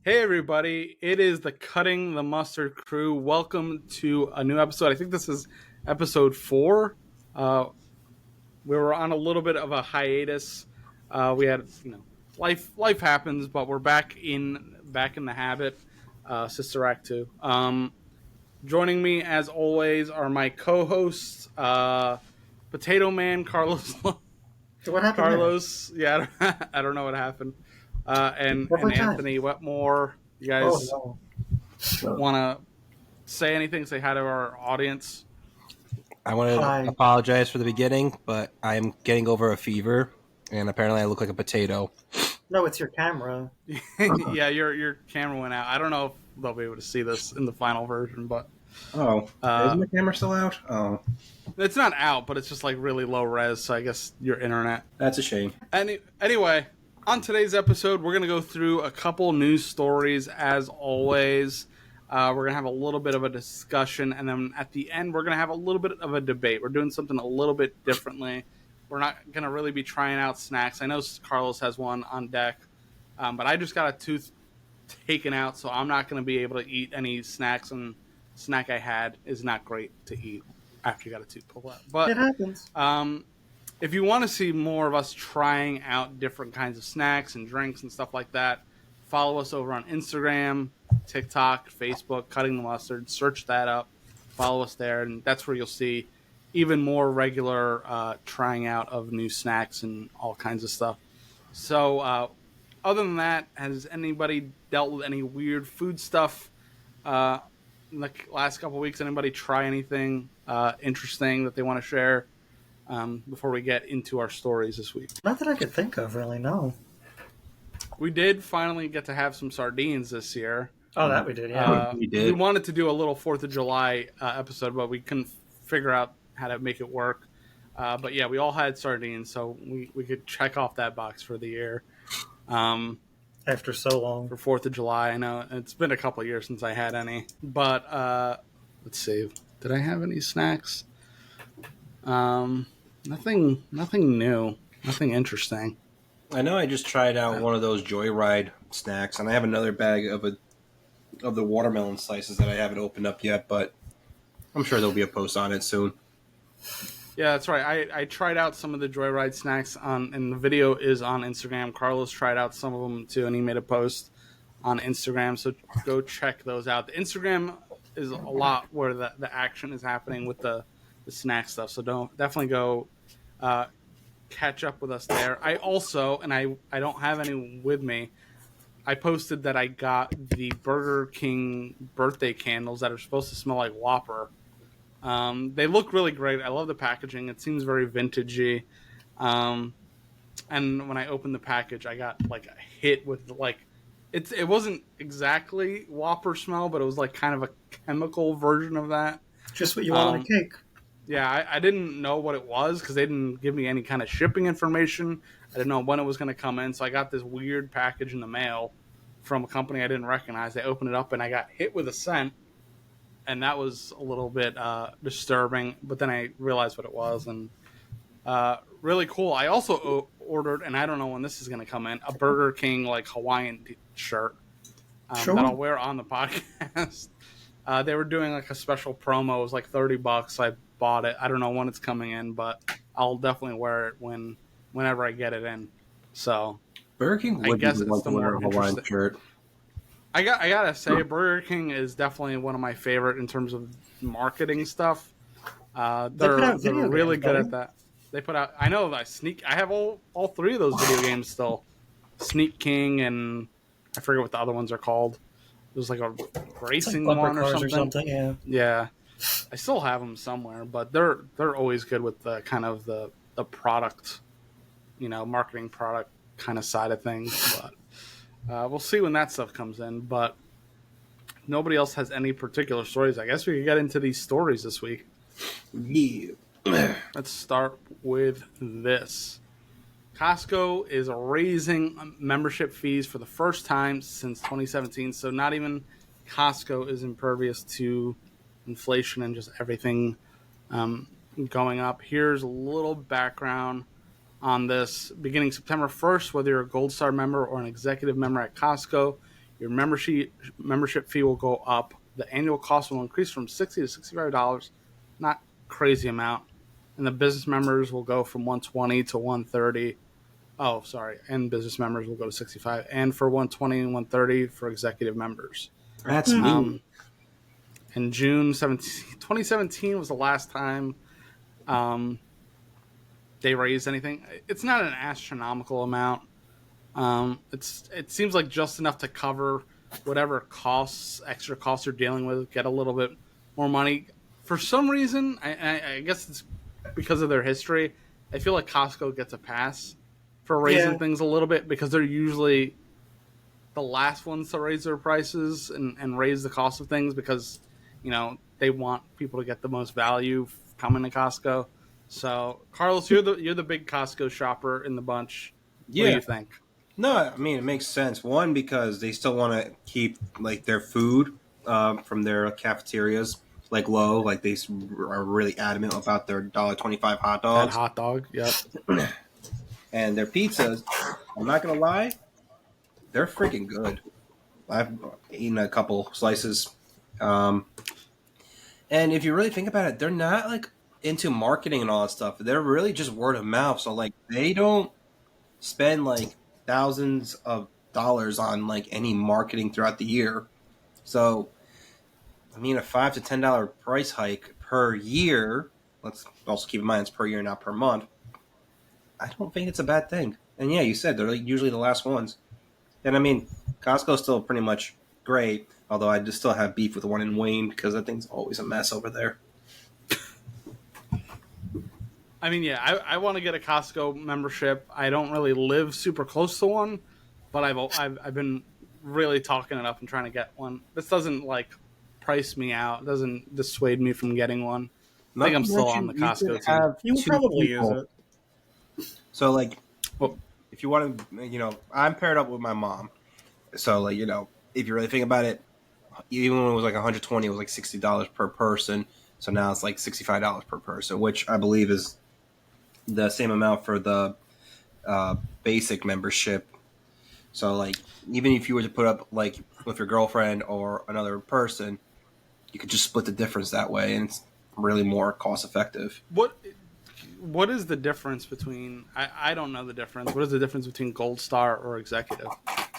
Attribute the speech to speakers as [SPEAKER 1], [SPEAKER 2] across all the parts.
[SPEAKER 1] Hey everybody, it is the Cutting the Mustard crew. Welcome to a new episode. I think this is episode 4. Uh, we were on a little bit of a hiatus. We had, life happens, but we're back in the habit. Sister Act 2. Joining me as always are my co-hosts, Potato Man Carlos.
[SPEAKER 2] So what happened there?
[SPEAKER 1] Carlos, yeah, I don't know what happened. And
[SPEAKER 2] Every time.
[SPEAKER 1] Anthony Wetmore. You
[SPEAKER 2] Oh
[SPEAKER 1] guys
[SPEAKER 2] no.
[SPEAKER 1] want to say anything? Say hi to our audience.
[SPEAKER 3] I want to
[SPEAKER 2] Hi.
[SPEAKER 3] apologize for the beginning, but I'm getting over a fever, and apparently I look like a potato.
[SPEAKER 2] No, it's your camera.
[SPEAKER 1] Yeah, your camera went out. I don't know if they'll be able to see this in the final version, but
[SPEAKER 3] Oh,
[SPEAKER 1] Uh,
[SPEAKER 3] is my camera still out? Oh,
[SPEAKER 1] it's not out. But it's just like really low res. So I guess your internet.
[SPEAKER 3] that's a shame.
[SPEAKER 1] Anyway, on today's episode, we're gonna go through a couple news stories as always. We're gonna have a little bit of a discussion, and then at the end, we're gonna have a little bit of a debate. We're doing something a little bit differently. We're not gonna really be trying out snacks. I know Carlos has one on deck, but I just got a tooth taken out, so I'm not gonna be able to eat any snacks. And snack I had is not great to eat after you got a tooth pulled out.
[SPEAKER 2] It
[SPEAKER 1] But
[SPEAKER 2] happens.
[SPEAKER 1] if you want to see more of us trying out different kinds of snacks and drinks and stuff like that, follow us over on Instagram, TikTok, Facebook, Cutting the Mustard. Search that up. Follow us there, and that's where you'll see even more regular trying out of new snacks and all kinds of stuff. So, other than that, has anybody dealt with any weird food stuff in the last couple of weeks? Anybody try anything interesting that they want to share? Before we get into our stories this week.
[SPEAKER 2] Not that I could think of, really. No.
[SPEAKER 1] We did finally get to have some sardines this year.
[SPEAKER 2] Oh, that we did. Yeah.
[SPEAKER 3] We did.
[SPEAKER 1] We wanted to do a little 4th of July episode, but we couldn't figure out how to make it work. But yeah, we all had sardines, so we could check off that box for the year.
[SPEAKER 2] After so long.
[SPEAKER 1] For 4th of July, I know it's been a couple of years since I had any. But let's see. Did I have any snacks? Nothing new. Nothing interesting.
[SPEAKER 3] I know I just tried out one of those Joyride snacks, and I have another bag of the watermelon slices that I haven't opened up yet, but I'm sure there'll be a post on it soon.
[SPEAKER 1] Yeah, that's right. I tried out some of the Joyride snacks and the video is on Instagram. Carlos tried out some of them too, and he made a post on Instagram. So go check those out. The Instagram is a lot where the action is happening with the snack stuff. So definitely go catch up with us there. I also, and I don't have any with me, I posted that I got the Burger King birthday candles that are supposed to smell like Whopper. They look really great. I love the packaging. It seems very vintagey. And when I opened the package, I got like a hit with like it wasn't exactly Whopper smell, but it was like kind of a chemical version of that.
[SPEAKER 2] Just what you want on a cake.
[SPEAKER 1] Yeah, I didn't know what it was because they didn't give me any kind of shipping information. I didn't know when it was going to come in, so I got this weird package in the mail from a company I didn't recognize. They opened it up, and I got hit with a scent, and that was a little bit disturbing. But then I realized what it was, and really cool. I also ordered, and I don't know when this is going to come in, a Burger King like Hawaiian shirt
[SPEAKER 2] Sure.
[SPEAKER 1] that I'll wear on the podcast. They were doing like a special promo. It was like $30. I bought it. I don't know when it's coming in, but I'll definitely wear it whenever I get it in. So
[SPEAKER 3] Burger King
[SPEAKER 1] I
[SPEAKER 3] would
[SPEAKER 1] guess
[SPEAKER 3] be
[SPEAKER 1] it's
[SPEAKER 3] one
[SPEAKER 1] the
[SPEAKER 3] to wear
[SPEAKER 1] more
[SPEAKER 3] a Hawaiian
[SPEAKER 1] interesting.
[SPEAKER 3] shirt.
[SPEAKER 1] I gotta say, Burger King is definitely one of my favorite in terms of marketing stuff. They're
[SPEAKER 2] video
[SPEAKER 1] really
[SPEAKER 2] games,
[SPEAKER 1] good
[SPEAKER 2] don't
[SPEAKER 1] at that. They put out. I know that I have all 3 of those video games still. Sneak King and I forget what the other ones are called. There's like a racing
[SPEAKER 2] Bumper
[SPEAKER 1] one
[SPEAKER 2] cars
[SPEAKER 1] or something.
[SPEAKER 2] Yeah.
[SPEAKER 1] Yeah, I still have them somewhere, but they're always good with the kind of the product, marketing product kind of side of things. But we'll see when that stuff comes in. But if nobody else has any particular stories, I guess we could get into these stories this week.
[SPEAKER 3] Yeah.
[SPEAKER 1] Let's start with this. Costco is raising membership fees for the first time since 2017. So not even Costco is impervious to inflation and just everything going up. Here's a little background on this. Beginning September 1st, whether you're a Gold Star member or an executive member at Costco, your membership fee will go up. The annual cost will increase from $60 to $65, not crazy amount, and the business members will go from $120 to $130. Oh, sorry, and business members will go to $65, and for $120 and $130 for executive members.
[SPEAKER 3] That's me.
[SPEAKER 1] In June 2017 was the last time they raised anything. It's not an astronomical amount. It seems like just enough to cover whatever extra costs you're dealing with, get a little bit more money. For some reason, I guess it's because of their history, I feel like Costco gets a pass for raising things a little bit because they're usually the last ones to raise their prices and raise the cost of things because, they want people to get the most value coming to Costco. So, Carlos, you're the big Costco shopper in the bunch. What do you think?
[SPEAKER 3] No, I mean, it makes sense. One, because they still want to keep like their food from their cafeterias like low. Like they are really adamant about their $1.25 hot dogs.
[SPEAKER 1] That hot dog, yep.
[SPEAKER 3] And their pizzas, I'm not going to lie, they're freaking good. I've eaten a couple slices. And if you really think about it, they're not like into marketing and all that stuff. They're really just word of mouth. So like they don't spend like thousands of dollars on like any marketing throughout the year. So I mean, a $5 to $10 price hike per year, let's also keep in mind it's per year, not per month, I don't think it's a bad thing. And yeah, you said they're usually the last ones. And I mean, Costco's still pretty much great, although I just still have beef with the one in Wayne because that thing's always a mess over there.
[SPEAKER 1] I mean, yeah, I want to get a Costco membership. I don't really live super close to one, but I've been really talking it up and trying to get one. This doesn't like price me out. It doesn't dissuade me from getting one. I think I'm still on the Costco team.
[SPEAKER 2] You would probably use it.
[SPEAKER 3] So like, well, if you want to, I'm paired up with my mom. So like, if you really think about it, even when it was like 120, it was like $60 per person. So now it's like $65 per person, which I believe is the same amount for the basic membership. So like, even if you were to put up like with your girlfriend or another person, you could just split the difference that way, and it's really more cost effective.
[SPEAKER 1] What is the difference between? I don't know the difference. What is the difference between Gold Star or Executive?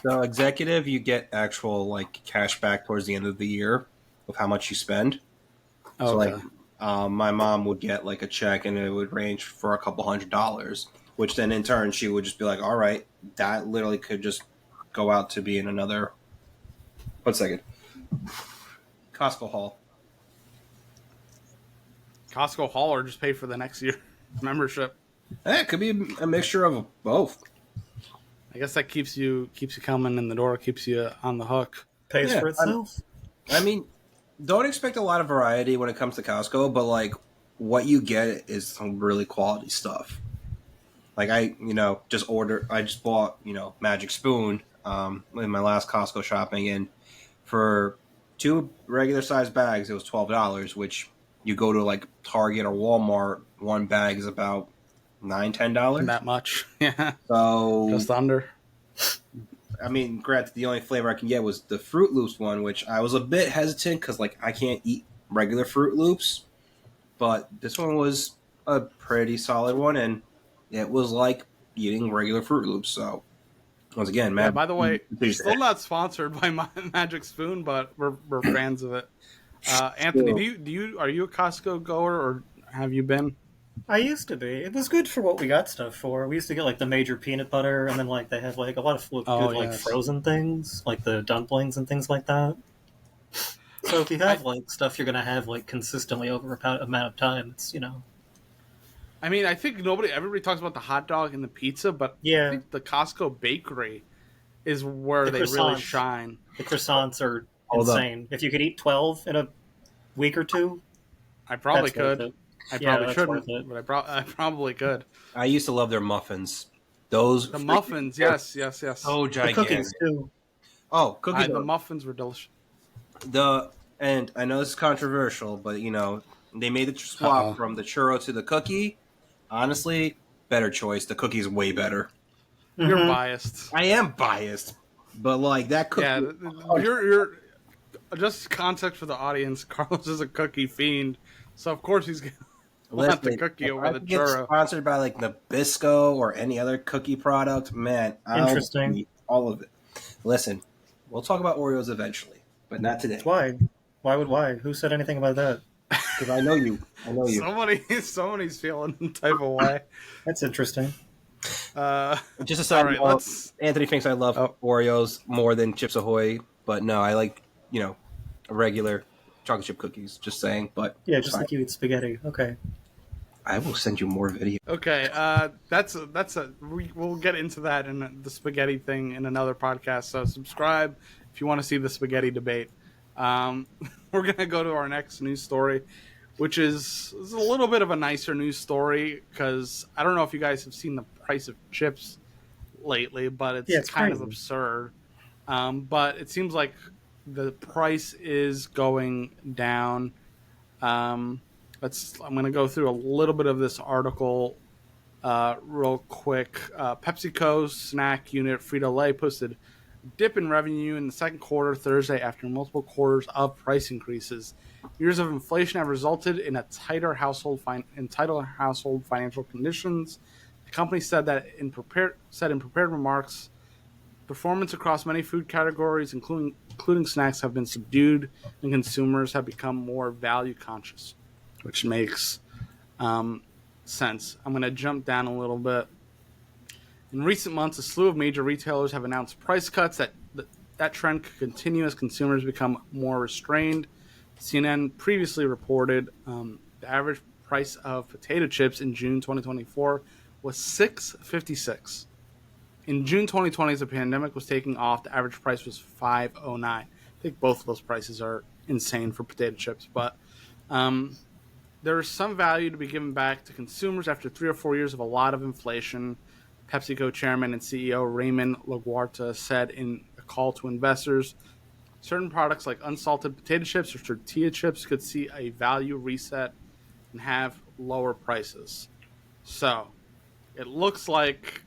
[SPEAKER 3] So Executive, you get actual like cash back towards the end of the year of how much you spend.
[SPEAKER 1] Okay.
[SPEAKER 3] So like, my mom would get like a check, and it would range for a couple $100s, which then in turn she would just be like, "All right, that literally could just go out to be in another." 1 second. Costco haul.
[SPEAKER 1] Costco haul, or just pay for the next year membership.
[SPEAKER 3] It could be a mixture of both.
[SPEAKER 1] I guess that keeps you coming in the door, keeps you on the hook.
[SPEAKER 2] Pays for itself.
[SPEAKER 3] I mean, don't expect a lot of variety when it comes to Costco, but like what you get is some really quality stuff. Like I just bought, Magic Spoon in my last Costco shopping, and for 2 regular sized bags it was $12, which you go to like Target or Walmart, one bag is about $9-10.
[SPEAKER 1] That much. Yeah.
[SPEAKER 3] So
[SPEAKER 1] just under.
[SPEAKER 3] I mean, granted, the only flavor I can get was the Fruit Loops one, which I was a bit hesitant because, like, I can't eat regular Fruit Loops. But this one was a pretty solid one, and it was like eating regular Fruit Loops. So, once again, man.
[SPEAKER 1] Yeah, by the way, still not sponsored by Magic Spoon, but we're fans of it. Anthony, are you a Costco goer, or have you been?
[SPEAKER 2] I used to be. It was good for what we got stuff for. We used to get like the major peanut butter, and then like they have like a lot of good like frozen things, like the dumplings and things like that. So if you have like stuff you're gonna have like consistently over a amount of time, it's
[SPEAKER 1] I mean, I think everybody talks about the hot dog and the pizza, but I think the Costco bakery is where they really shine.
[SPEAKER 2] The croissants are insane. If you could eat 12 in a week or two,
[SPEAKER 1] I probably could. I probably shouldn't, but I probably could.
[SPEAKER 3] I used to love their muffins.
[SPEAKER 1] The muffins, yes.
[SPEAKER 3] Oh, gigantic.
[SPEAKER 2] The cookies too.
[SPEAKER 3] Oh, cookies.
[SPEAKER 1] The muffins were delicious.
[SPEAKER 3] And I know this is controversial, but they made the swap from the churro to the cookie. Honestly, better choice. The cookie is way better.
[SPEAKER 1] You're biased.
[SPEAKER 3] I am biased. but like that cookie.
[SPEAKER 1] Yeah, you're just context for the audience. Carlos is a cookie fiend, so of course he's gonna want the cookie
[SPEAKER 3] if
[SPEAKER 1] over
[SPEAKER 3] I
[SPEAKER 1] the
[SPEAKER 3] get
[SPEAKER 1] churro.
[SPEAKER 3] sponsored by like Nabisco or any other cookie product, man, I'll eat all of it. Listen, we'll talk about Oreos eventually, but not today.
[SPEAKER 2] Why? Why? Who said anything about that?
[SPEAKER 3] Because I know you.
[SPEAKER 1] Somebody's feeling the type of way.
[SPEAKER 2] That's interesting.
[SPEAKER 3] Just a side note, Anthony thinks I love Oreos more than Chips Ahoy, but no, I like regular chocolate chip cookies. Just saying, but
[SPEAKER 2] yeah, just like you eat spaghetti. Okay.
[SPEAKER 3] I will send you more video.
[SPEAKER 1] Okay, we'll get into that in the spaghetti thing in another podcast. So subscribe if you want to see the spaghetti debate. We're gonna go to our next news story, which is a little bit of a nicer news story because I don't know if you guys have seen the price of chips lately, but it's kind of absurd. But it seems like the price is going down. I'm going to go through a little bit of this article real quick. PepsiCo's snack unit Frito-Lay posted a dip in revenue in the second quarter Thursday after multiple quarters of price increases. Years of inflation have resulted in a tighter household financial conditions. The company said that in prepared remarks, performance across many food categories, including snacks, have been subdued, and consumers have become more value conscious, which makes sense. I'm going to jump down a little bit. In recent months, a slew of major retailers have announced price cuts. That trend could continue as consumers become more restrained. CNN previously reported the average price of potato chips in June 2024 was $6.56. In June 2020, as the pandemic was taking off, the average price was $5.09. I think both of those prices are insane for potato chips, but there is some value to be given back to consumers after 3 or 4 years of a lot of inflation. PepsiCo chairman and CEO Raymond LaGuarta said in a call to investors, certain products like unsalted potato chips or tortilla chips could see a value reset and have lower prices. So it looks like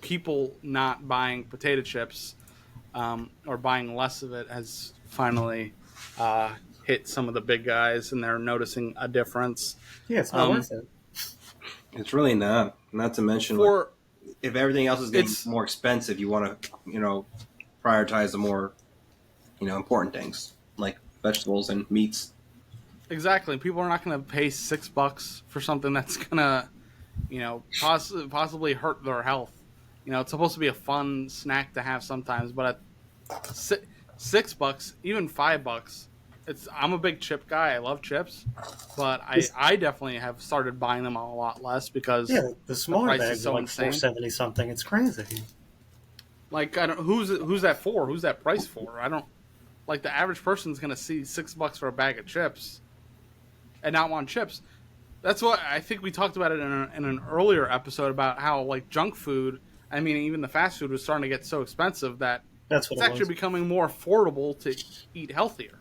[SPEAKER 1] people not buying potato chips or buying less of it has finally hit some of the big guys, and they're noticing a difference.
[SPEAKER 2] Yeah, it's not worth it.
[SPEAKER 3] It's really not. Not to mention, if everything else is getting more expensive, you want to, prioritize the more, important things like vegetables and meats.
[SPEAKER 1] Exactly. People are not going to pay $6 for something that's going to, possibly hurt their health. It's supposed to be a fun snack to have sometimes, but at $6, even $5, I'm a big chip guy. I love chips, but I definitely have started buying them a lot less because
[SPEAKER 2] the smaller bags
[SPEAKER 1] is so
[SPEAKER 2] are like
[SPEAKER 1] insane.
[SPEAKER 2] $4.70 something. It's crazy.
[SPEAKER 1] Like who's that for? Who's that price for? I don't like the average person's gonna see $6 for a bag of chips and not want chips. That's what I think we talked about it in an earlier episode about how like junk food. I mean, even the fast food was starting to get so expensive that it's actually becoming more affordable to eat healthier.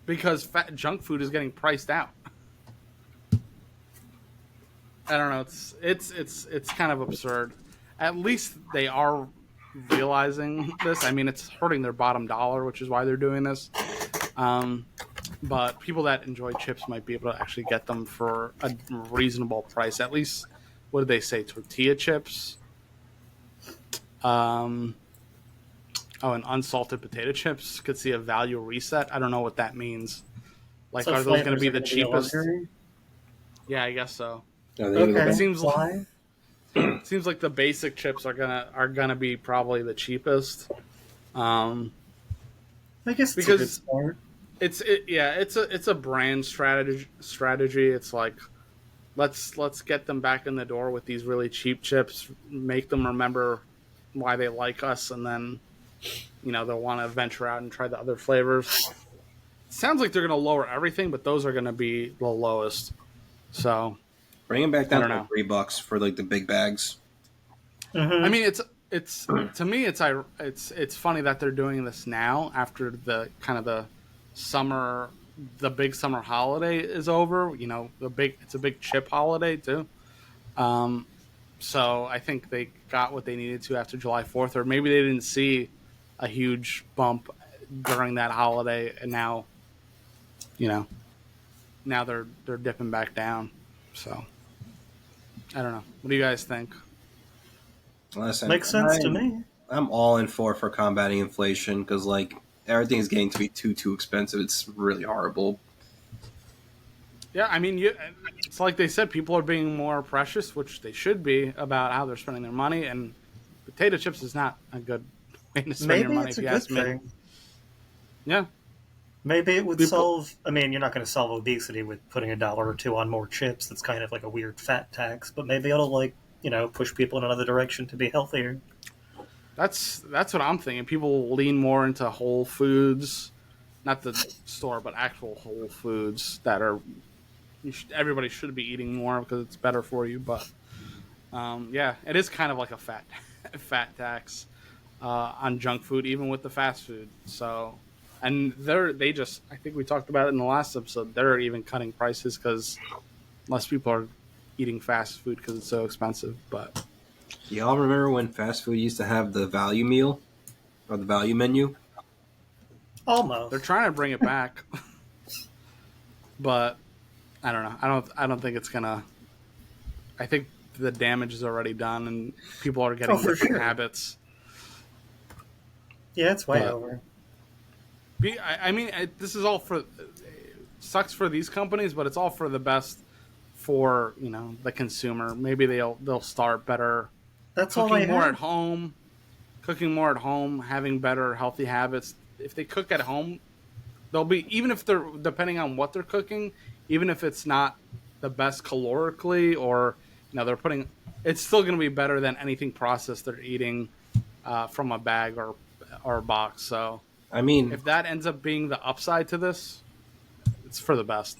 [SPEAKER 1] Because junk food is getting priced out. I don't know. It's kind of absurd. At least they are realizing this. I mean, it's hurting their bottom dollar, which is why they're doing this. But people that enjoy chips might be able to actually get them for a reasonable price. At least, what did they say? Tortilla chips. And unsalted potato chips could see a value reset. I don't know what that means. Like, are those going to be the cheapest? Yeah, I guess so. It seems like the basic chips are gonna be probably the cheapest.
[SPEAKER 2] I guess because
[SPEAKER 1] it's a brand strategy. It's like let's get them back in the door with these really cheap chips, make them remember why they like us, and then they'll want to venture out and try the other flavors. It sounds like they're going to lower everything, but those are going to be the lowest. So
[SPEAKER 3] bring them back down to like $3 for like the big bags.
[SPEAKER 1] Mm-hmm. I mean, it's to me, it's funny that they're doing this now after the kind of the big summer holiday is over. It's a big chip holiday too. So I think they got what they needed to after July 4th, or maybe they didn't see a huge bump during that holiday, and now, now they're dipping back down. So I don't know. What do you guys think?
[SPEAKER 3] Listen,
[SPEAKER 2] Makes sense to me.
[SPEAKER 3] I'm all in for combating inflation because like everything is getting to be too expensive. It's really horrible.
[SPEAKER 1] Yeah, I mean, it's like they said, people are being more precious, which they should be, about how they're spending their money. And potato chips is not a good way to spend your
[SPEAKER 2] Maybe
[SPEAKER 1] money,
[SPEAKER 2] it's
[SPEAKER 1] if
[SPEAKER 2] a
[SPEAKER 1] you
[SPEAKER 2] good
[SPEAKER 1] ask me.
[SPEAKER 2] thing.
[SPEAKER 1] Yeah,
[SPEAKER 2] Maybe it would solve. I mean, you're not going to solve obesity with putting $1 or $2 on more chips. That's kind of like a weird fat tax. But maybe it'll push people in another direction to be healthier.
[SPEAKER 1] that's what I'm thinking. People will lean more into Whole Foods, not the store, but actual Whole Foods that are. Everybody should be eating more because it's better for you. But yeah, it is kind of like a fat tax on junk food, even with the fast food. So, and I think we talked about it in the last episode. They're even cutting prices because less people are eating fast food because it's so expensive. But
[SPEAKER 3] Y'all remember when fast food used to have the value meal or the value menu?
[SPEAKER 2] Almost.
[SPEAKER 1] they're trying to bring it back, but I don't know. I don't think it's gonna. I think the damage is already done, and people are getting different habits.
[SPEAKER 2] Yeah, it's way over.
[SPEAKER 1] I mean, this is all for sucks for these companies, but it's all for the best for the consumer. Maybe they'll start better.
[SPEAKER 2] That's all
[SPEAKER 1] cooking more at home, having better healthy habits. If they cook at home, they'll be, even if they're, depending on what they're cooking, even if it's not the best calorically, or they're putting, it's still going to be better than anything processed they're eating from a bag or a box. So
[SPEAKER 3] I mean,
[SPEAKER 1] if that ends up being the upside to this, it's for the best.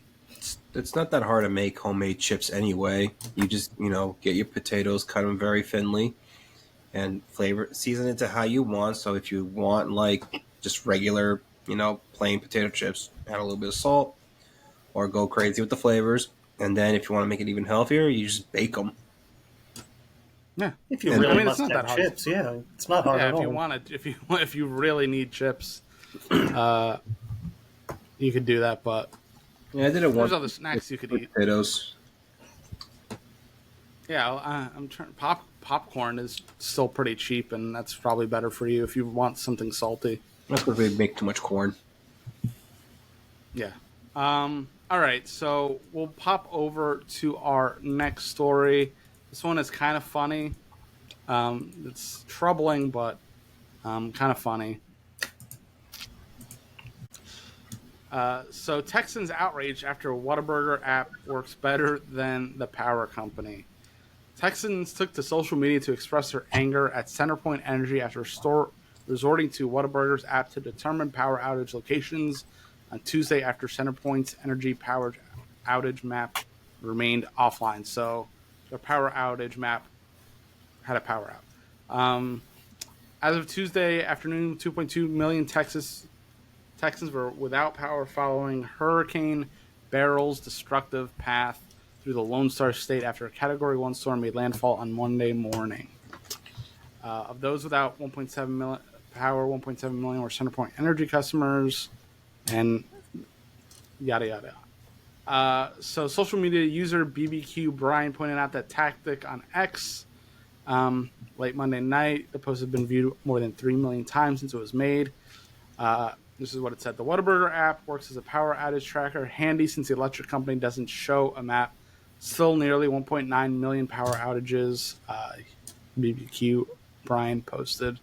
[SPEAKER 3] It's not that hard to make homemade chips anyway. You just get your potatoes, cut them very thinly, and season it to how you want. So if you want like just regular plain potato chips, add a little bit of salt, or go crazy with the flavors. And then if you want to make it even healthier, you just bake them.
[SPEAKER 1] Yeah,
[SPEAKER 2] if you really
[SPEAKER 1] it's
[SPEAKER 2] must
[SPEAKER 1] not
[SPEAKER 2] have
[SPEAKER 1] that hard.
[SPEAKER 2] chips, yeah, it's not hard
[SPEAKER 1] Yeah,
[SPEAKER 2] at
[SPEAKER 1] if you
[SPEAKER 2] all.
[SPEAKER 1] want it, if you really need chips, you could do that. But
[SPEAKER 3] Yeah, I did it once.
[SPEAKER 1] there's other snacks you could eat.
[SPEAKER 3] Potatoes.
[SPEAKER 1] Yeah, I'm trying. Popcorn is still pretty cheap, and that's probably better for you if you want something salty.
[SPEAKER 3] That's because they make too much corn.
[SPEAKER 1] Yeah. All right, so we'll pop over to our next story. This one is kind of funny. It's troubling, but kind of funny. So Texans outraged after Whataburger app works better than the power company. Texans took to social media to express their anger at CenterPoint Energy after resorting to Whataburger's app to determine power outage locations on Tuesday after CenterPoint's energy power outage map remained offline. So the power outage map had a power out. As of Tuesday afternoon, 2.2 million Texans were without power following Hurricane Beryl's destructive path through the Lone Star State after a Category 1 storm made landfall on Monday morning. Of those without 1.7 million power, 1.7 million were CenterPoint Energy customers, and yada yada. So social media user BBQ Brian pointed out that tactic on X late Monday night. The post had been viewed more than 3 million times since it was made. This is what it said. The Whataburger app works as a power outage tracker, handy since the electric company doesn't show a map. Still nearly 1.9 million power outages, BBQ Brian posted.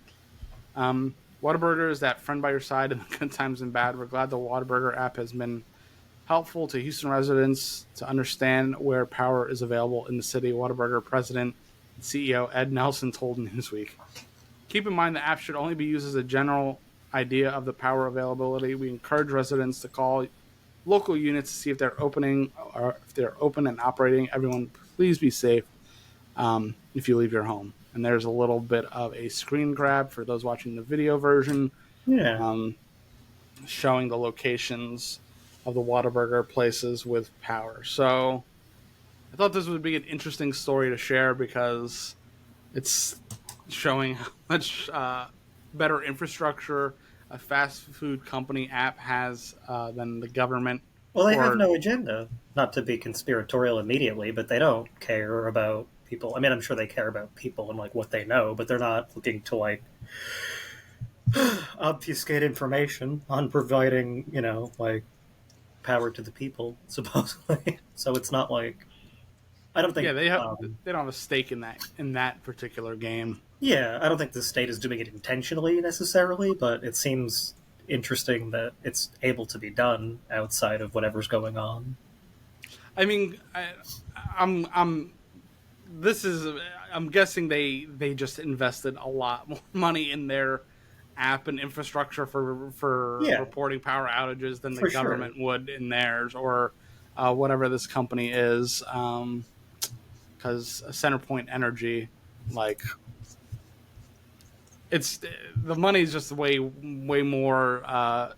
[SPEAKER 1] Whataburger is that friend by your side in the good times and bad. We're glad the Whataburger app has been helpful to Houston residents to understand where power is available in the city. Whataburger president and CEO Ed Nelson told Newsweek. Keep in mind the app should only be used as a general idea of the power availability. We encourage residents to call local units to see if they're open and operating. Everyone, please be safe if you leave your home. And there's a little bit of a screen grab for those watching the video version.
[SPEAKER 2] Yeah.
[SPEAKER 1] Showing the locations of the Whataburger places with power. So I thought this would be an interesting story to share because it's showing how much better infrastructure a fast food company app has than the government.
[SPEAKER 2] Well, they have no agenda. Not to be conspiratorial immediately, but they don't care about people. I mean, I'm sure they care about people and like what they know, but they're not looking to like obfuscate information on providing, like power to the people, supposedly. So it's not like I don't think.
[SPEAKER 1] Yeah, they don't have a stake in that particular game.
[SPEAKER 2] Yeah, I don't think the state is doing it intentionally necessarily, but it seems interesting that it's able to be done outside of whatever's going on.
[SPEAKER 1] I mean, I'm guessing they just invested a lot more money in their app and infrastructure for reporting power outages than the government would in theirs, or whatever this company is, because Centerpoint Energy, like, it's the money's just way more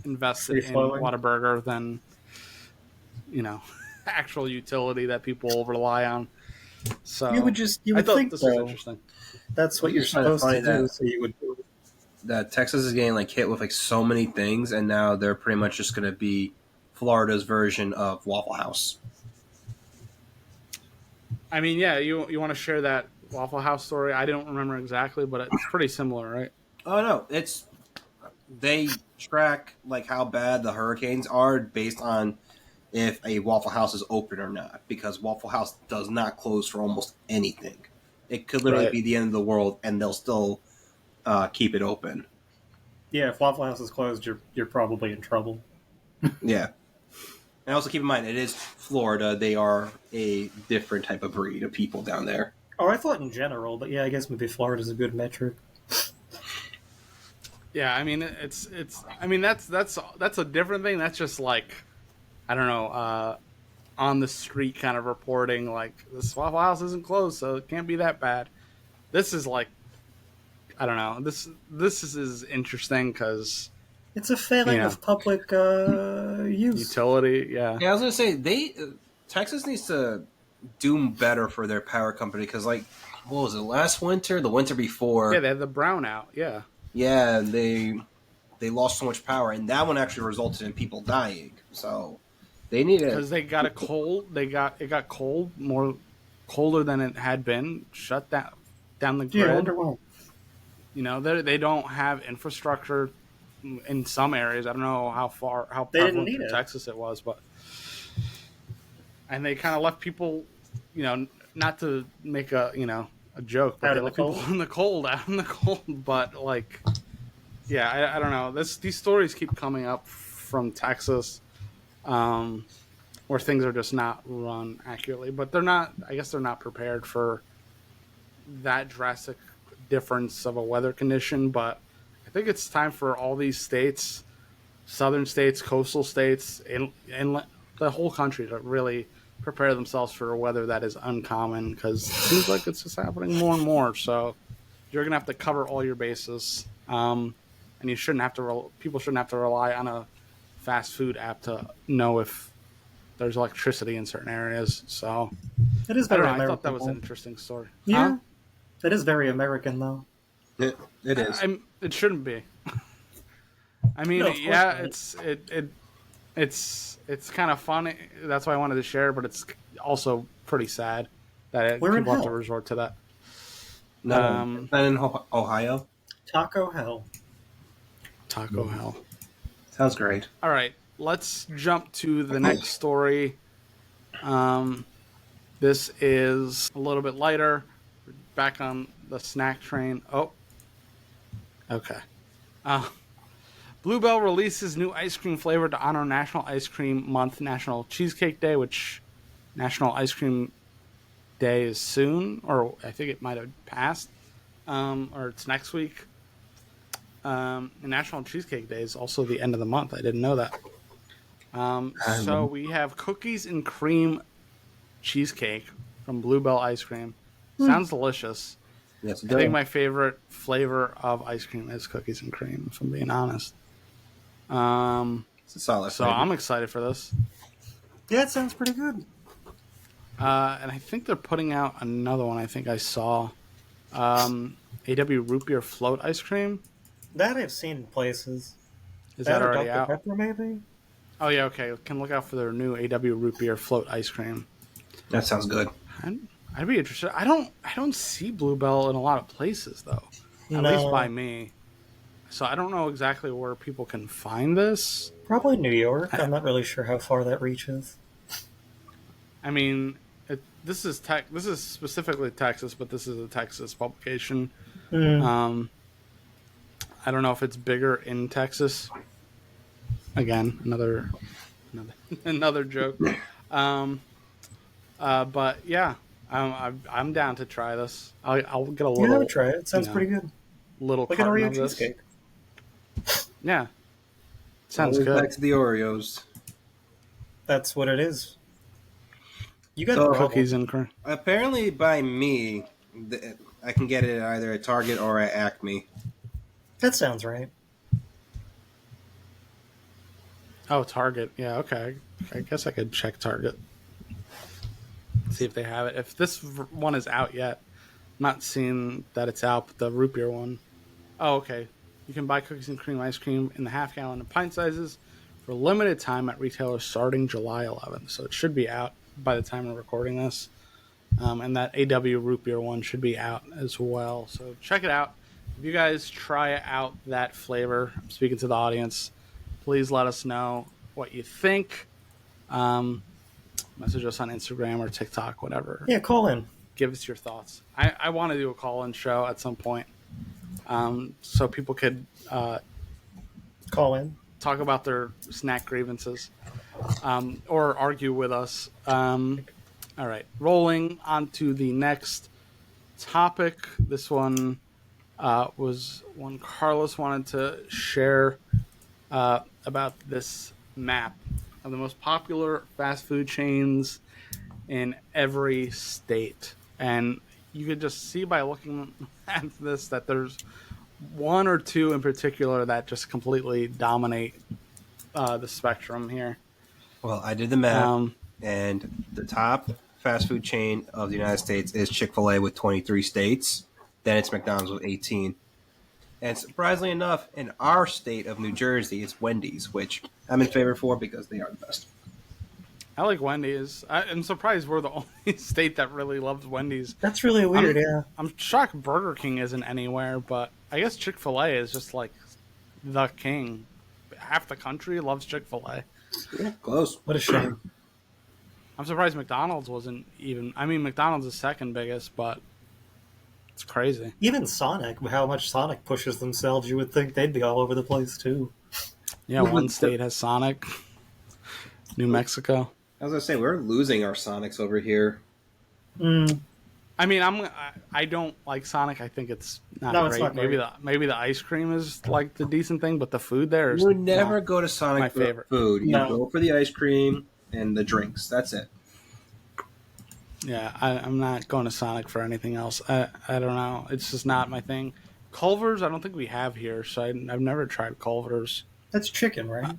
[SPEAKER 1] invested in Whataburger than actual utility that people rely on. So
[SPEAKER 2] you would this was
[SPEAKER 1] interesting.
[SPEAKER 2] That's what you're supposed to do. So you would.
[SPEAKER 3] That Texas is getting like hit with like so many things, and now they're pretty much just going to be Florida's version of Waffle House.
[SPEAKER 1] I mean, yeah, you want to share that Waffle House story? I don't remember exactly, but it's pretty similar, right?
[SPEAKER 3] Oh no, they track like how bad the hurricanes are based on if a Waffle House is open or not, because Waffle House does not close for almost anything. It could literally be the end of the world, and they'll still keep it open.
[SPEAKER 2] Yeah, if Waffle House is closed, you're probably in trouble.
[SPEAKER 3] Yeah. And also keep in mind, it is Florida. They are a different type of breed of people down there.
[SPEAKER 2] Oh, I thought in general, but yeah, I guess maybe Florida's a good metric.
[SPEAKER 1] Yeah, I mean it's. I mean that's a different thing. That's just like, I don't know, on the street kind of reporting. Like, this Waffle House isn't closed, so it can't be that bad. This is like, I don't know. This is interesting because
[SPEAKER 2] it's a failing of public use.
[SPEAKER 1] Utility, yeah.
[SPEAKER 3] Yeah, I was gonna say Texas needs to do better for their power company, because like, what was it, last winter, the winter before?
[SPEAKER 1] Yeah, they had the brownout. Yeah.
[SPEAKER 3] Yeah, they lost so much power, and that one actually resulted in people dying. So they need it
[SPEAKER 1] because they got a cold. It got cold, more colder than it had been. Shut down the grid.
[SPEAKER 2] Yeah, I wonder why.
[SPEAKER 1] They don't have infrastructure in some areas. I don't know how prevalent in Texas it was, and they kind of left people, not to make a joke, but they left people out in the cold. But like, yeah, I don't know. These stories keep coming up from Texas, where things are just not run accurately. But they're not. I guess they're not prepared for that drastic difference of a weather condition. But I think it's time for all these states, southern states, coastal states, and the whole country to really prepare themselves for a weather that is uncommon, because it seems like it's just happening more and more. So you're gonna have to cover all your bases, and you shouldn't have to. People shouldn't have to rely on a fast food app to know if there's electricity in certain areas. So
[SPEAKER 2] it is very American.
[SPEAKER 1] I thought that was an interesting story.
[SPEAKER 2] Yeah, it is very American, though.
[SPEAKER 3] It is.
[SPEAKER 1] It shouldn't be. I mean, yeah, it's kind of funny. That's why I wanted to share, but it's also pretty sad that people have to resort to that.
[SPEAKER 3] No, is that in Ohio?
[SPEAKER 2] Taco Hell.
[SPEAKER 1] Taco Hell.
[SPEAKER 3] Sounds great.
[SPEAKER 1] All right, let's jump to the next story. This is a little bit lighter. Back on the snack train. Oh, okay. Bluebell releases new ice cream flavor to honor National Ice Cream Month, National Cheesecake Day, which National Ice Cream Day is soon, or I think it might have passed, or it's next week. And National Cheesecake Day is also the end of the month. I didn't know that. So we have cookies and cream cheesecake from Bluebell Ice Cream. Sounds delicious.
[SPEAKER 3] Yes,
[SPEAKER 1] I think my favorite flavor of ice cream is cookies and cream, if I'm being honest.
[SPEAKER 3] It's a solid flavor.
[SPEAKER 1] I'm excited for this.
[SPEAKER 2] Yeah, it sounds pretty good.
[SPEAKER 1] And I think they're putting out another one. I think I saw. AW root beer float ice cream.
[SPEAKER 2] That I've seen in places.
[SPEAKER 1] Is that already
[SPEAKER 2] Dr.
[SPEAKER 1] out?
[SPEAKER 2] Pepper, maybe?
[SPEAKER 1] Oh yeah, okay. Can look out for their new AW root beer float ice cream.
[SPEAKER 3] That sounds good.
[SPEAKER 1] I'd be interested. I don't see Bluebell in a lot of places though. At least by me. So I don't know exactly where people can find this.
[SPEAKER 2] Probably New York. I'm not really sure how far that reaches.
[SPEAKER 1] I mean, this is specifically Texas, but this is a Texas publication. I don't know if it's bigger in Texas. Again, another joke. But yeah, I'm down to try this. I'll get a little.
[SPEAKER 2] Yeah, try it. It sounds pretty good.
[SPEAKER 1] Little
[SPEAKER 2] like an
[SPEAKER 1] carton
[SPEAKER 2] Oreo
[SPEAKER 1] of this.
[SPEAKER 2] cheesecake.
[SPEAKER 1] Yeah, sounds good.
[SPEAKER 3] Back to the Oreos.
[SPEAKER 2] That's what it is. You got
[SPEAKER 3] So,
[SPEAKER 2] the
[SPEAKER 1] Cookies and cream.
[SPEAKER 3] Apparently, by me, I can get it either at Target or at Acme.
[SPEAKER 2] That sounds right.
[SPEAKER 1] Oh, Target. Yeah, okay. I guess I could check Target. See if they have it. If this one is out yet, I'm not seeing that it's out, but the root beer one. Oh, okay. You can buy cookies and cream ice cream in the half-gallon and pint sizes for a limited time at retailers starting July 11th. So it should be out by the time we're recording this. And that AW root beer one should be out as well. So check it out. If you guys try out that flavor, I'm speaking to the audience, please let us know what you think. Message us on Instagram or TikTok, whatever.
[SPEAKER 2] Yeah, call in.
[SPEAKER 1] Give us your thoughts. I want to do a call-in show at some point, so people could
[SPEAKER 2] call in,
[SPEAKER 1] talk about their snack grievances, or argue with us. All right, rolling on to the next topic. This one was one Carlos wanted to share about this map of the most popular fast food chains in every state. And you could just see by looking at this that there's one or two in particular that just completely dominate the spectrum here.
[SPEAKER 3] Well, I did the math, and the top fast food chain of the United States is Chick-fil-A with 23 states. Then it's McDonald's with 18. And surprisingly enough, in our state of New Jersey, it's Wendy's, which I'm in favor for because they are the best.
[SPEAKER 1] I like Wendy's. I'm surprised we're the only state that really loves Wendy's.
[SPEAKER 2] That's really weird, yeah.
[SPEAKER 1] I'm shocked Burger King isn't anywhere, but I guess Chick-fil-A is just like the king. Half the country loves Chick-fil-A.
[SPEAKER 3] Yeah, close.
[SPEAKER 2] What a shame.
[SPEAKER 1] I'm surprised McDonald's wasn't even... I mean, McDonald's is second biggest, but it's crazy.
[SPEAKER 2] Even Sonic, how much Sonic pushes themselves, you would think they'd be all over the place, too.
[SPEAKER 1] Yeah, one state has Sonic. New Mexico.
[SPEAKER 3] I was going to say, we're losing our Sonics over here.
[SPEAKER 1] I mean, I don't like Sonic. I think it's not great.
[SPEAKER 2] It's not great.
[SPEAKER 1] Maybe the ice cream is like the decent thing, but the food there is...
[SPEAKER 3] You would never go to Sonic for
[SPEAKER 1] favorite
[SPEAKER 3] food. You
[SPEAKER 2] No.
[SPEAKER 3] go for the ice cream and the drinks. That's it.
[SPEAKER 1] Yeah, I'm not going to Sonic for anything else. I don't know. It's just not my thing. Culver's, I don't think we have here, so I've never tried Culver's.
[SPEAKER 2] That's chicken, right?
[SPEAKER 3] I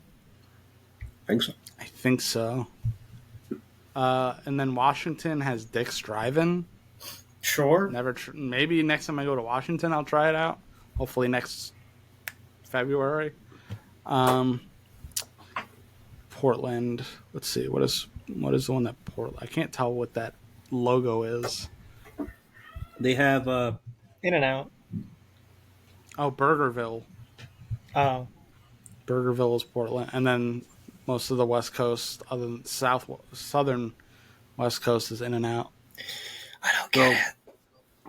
[SPEAKER 3] think so.
[SPEAKER 1] I think so. And then Washington has Dick's Drive-In.
[SPEAKER 2] Sure.
[SPEAKER 1] Maybe next time I go to Washington, I'll try it out. Hopefully next February. Portland. Let's see. What is the one that Portland? I can't tell what that logo is.
[SPEAKER 3] They have
[SPEAKER 2] In-N-Out.
[SPEAKER 1] Oh, Burgerville.
[SPEAKER 2] Oh.
[SPEAKER 1] Burgerville is Portland, and then most of the West Coast, other than southern West Coast, is In-N-Out.
[SPEAKER 2] I don't get it.